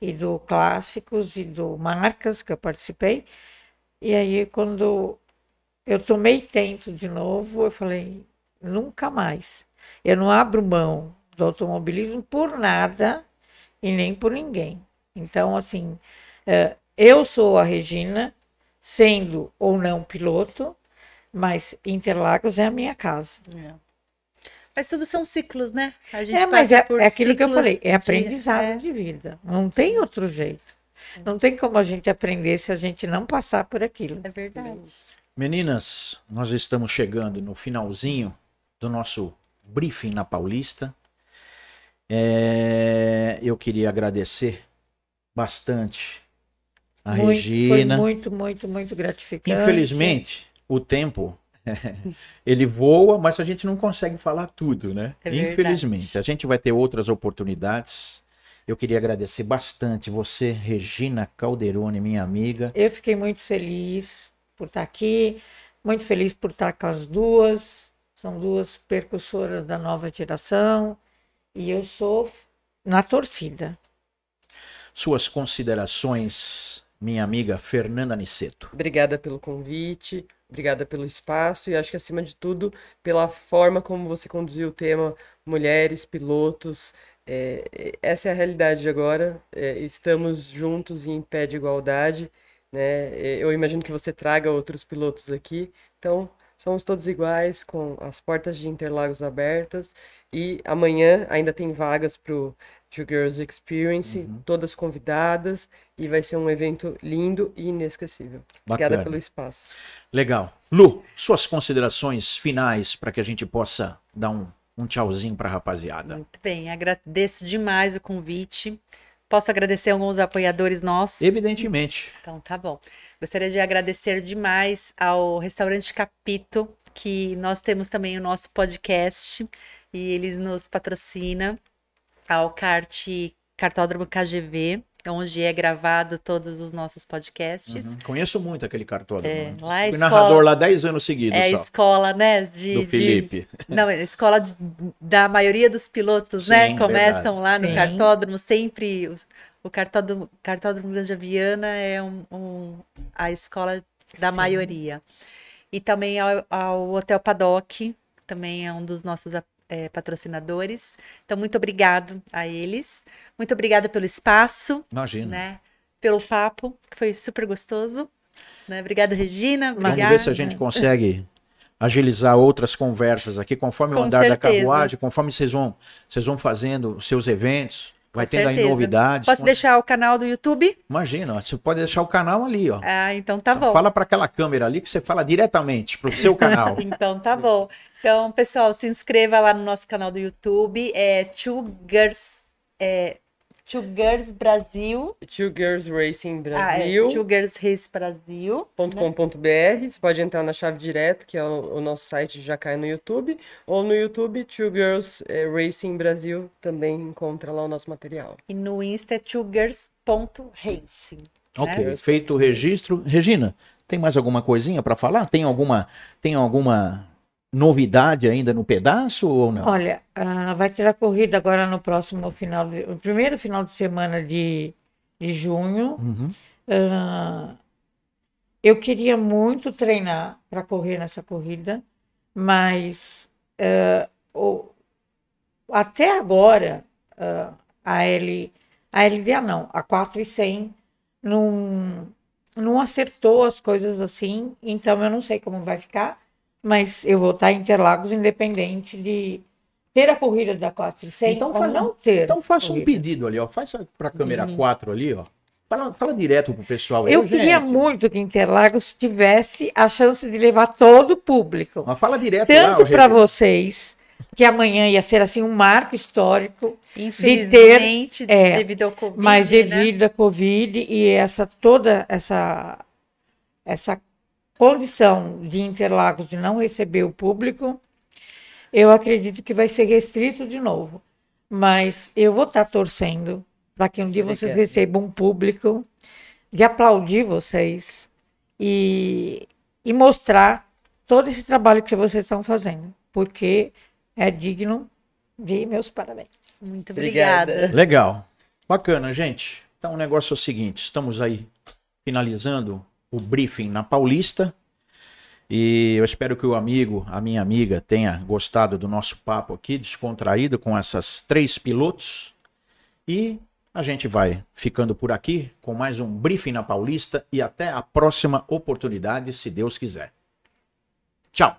e do Clássicos e do Marcas que eu participei, e aí quando eu tomei tento de novo, eu falei, nunca mais, eu não abro mão do automobilismo por nada e nem por ninguém. Então, assim, eu sou a Regina, sendo ou não piloto, mas Interlagos é a minha casa. Mas tudo são ciclos, né? A gente Mas passa por é aquilo que eu ciclos falei, é de- aprendizado de vida. Não tem outro jeito. Não tem como a gente aprender se a gente não passar por aquilo. É verdade. Meninas, nós estamos chegando no finalzinho do nosso briefing na Paulista. Eu queria agradecer bastante a Regina. Foi muito gratificante. Infelizmente, o tempo ele voa, mas a gente não consegue falar tudo, né? É verdade. Infelizmente. A gente vai ter outras oportunidades. Eu queria agradecer bastante você, Regina Calderoni, minha amiga. Eu fiquei muito feliz por estar aqui, muito feliz por estar com as duas. São duas percussoras da nova geração e eu sou na torcida. Suas considerações, minha amiga Fernanda Niceto. Obrigada pelo convite, obrigada pelo espaço e acho que, acima de tudo, pela forma como você conduziu o tema mulheres, pilotos. Essa é a realidade de agora. Estamos juntos e em pé de igualdade, né? Eu imagino que você traga outros pilotos aqui, então somos todos iguais, com as portas de Interlagos abertas. E amanhã ainda tem vagas para o Two Girls Experience, todas convidadas, e vai ser um evento lindo e inesquecível. Obrigada pelo espaço. Legal. Lu, suas considerações finais para que a gente possa dar um tchauzinho para a rapaziada. Muito bem, agradeço demais o convite. Posso agradecer alguns apoiadores nossos? Evidentemente. Então, tá bom. Gostaria de agradecer demais ao Restaurante Capito, que nós temos também o nosso podcast e eles nos patrocinam, ao Kartódromo KGV, onde é gravado todos os nossos podcasts. Conheço muito aquele cartódromo. Lá é Fui escola, narrador lá 10 anos seguidos é a só. escola, né, Do Felipe. não, é a escola da maioria dos pilotos, Sim, né, começam verdade. lá no Sim. cartódromo, sempre o cartódromo Granja Viana é a escola da Sim. maioria. E também ao Hotel Paddock, também é um dos nossos patrocinadores. Então, muito obrigado a eles. Muito obrigada pelo espaço, Imagina. né? Pelo papo, que foi super gostoso. Né? Obrigada, Regina. Vamos Obrigada. ver se a gente consegue agilizar outras conversas aqui, conforme o Com andar da certeza. carruagem, conforme vocês vão fazendo os seus eventos, vai Com tendo aí certeza. novidades. Posso deixar o canal do YouTube? Imagina, ó, você pode deixar o canal ali, ó. Ah, então tá Então, bom. fala para aquela câmera ali que você fala diretamente pro seu canal. Então tá bom. Então, pessoal, se inscreva lá no nosso canal do YouTube. É Two Girls Brasil. Two Girls Racing Ah, é Brasil. Two Girls Race Brasil. .com.br, você pode entrar na chave direto, que é o nosso site, já cai no YouTube, ou no YouTube, Two Girls Racing Brasil, também encontra lá o nosso material. E no Insta é twogirls.racing. Ok, Né? feito o registro. Regina, tem mais alguma coisinha para falar? Tem alguma novidade ainda no pedaço ou não? Olha, vai ter a corrida agora no próximo no primeiro final de semana de junho. Eu queria muito treinar para correr nessa corrida, mas até agora a LDA não, a 400 não acertou as coisas assim, então eu não sei como vai ficar. Mas eu vou estar em Interlagos independente de ter a corrida da 400 ou não ter. Então faça um corrida. pedido ali, ó. Faz para a câmera 4 ali, ó. Fala direto pro pessoal aí. Eu queria gente. muito que Interlagos tivesse a chance de levar todo o público. Mas fala direto lá, Tanto ó, para Regina. vocês, que amanhã ia ser assim um marco histórico, Infelizmente, é, devido ao Covid, mas né? devido à Covid e toda essa condição de Interlagos de não receber o público, eu acredito que vai ser restrito de novo. Mas eu vou estar torcendo para que um dia vocês recebam um público, de aplaudir vocês e mostrar todo esse trabalho que vocês estão fazendo, porque é digno de meus parabéns. Muito Obrigada. obrigada. Legal. Bacana, gente. Então o negócio é o seguinte, estamos aí finalizando o briefing na Paulista e eu espero que a minha amiga tenha gostado do nosso papo aqui, descontraído com essas 3 pilotos, e a gente vai ficando por aqui com mais um briefing na Paulista e até a próxima oportunidade, se Deus quiser. Tchau!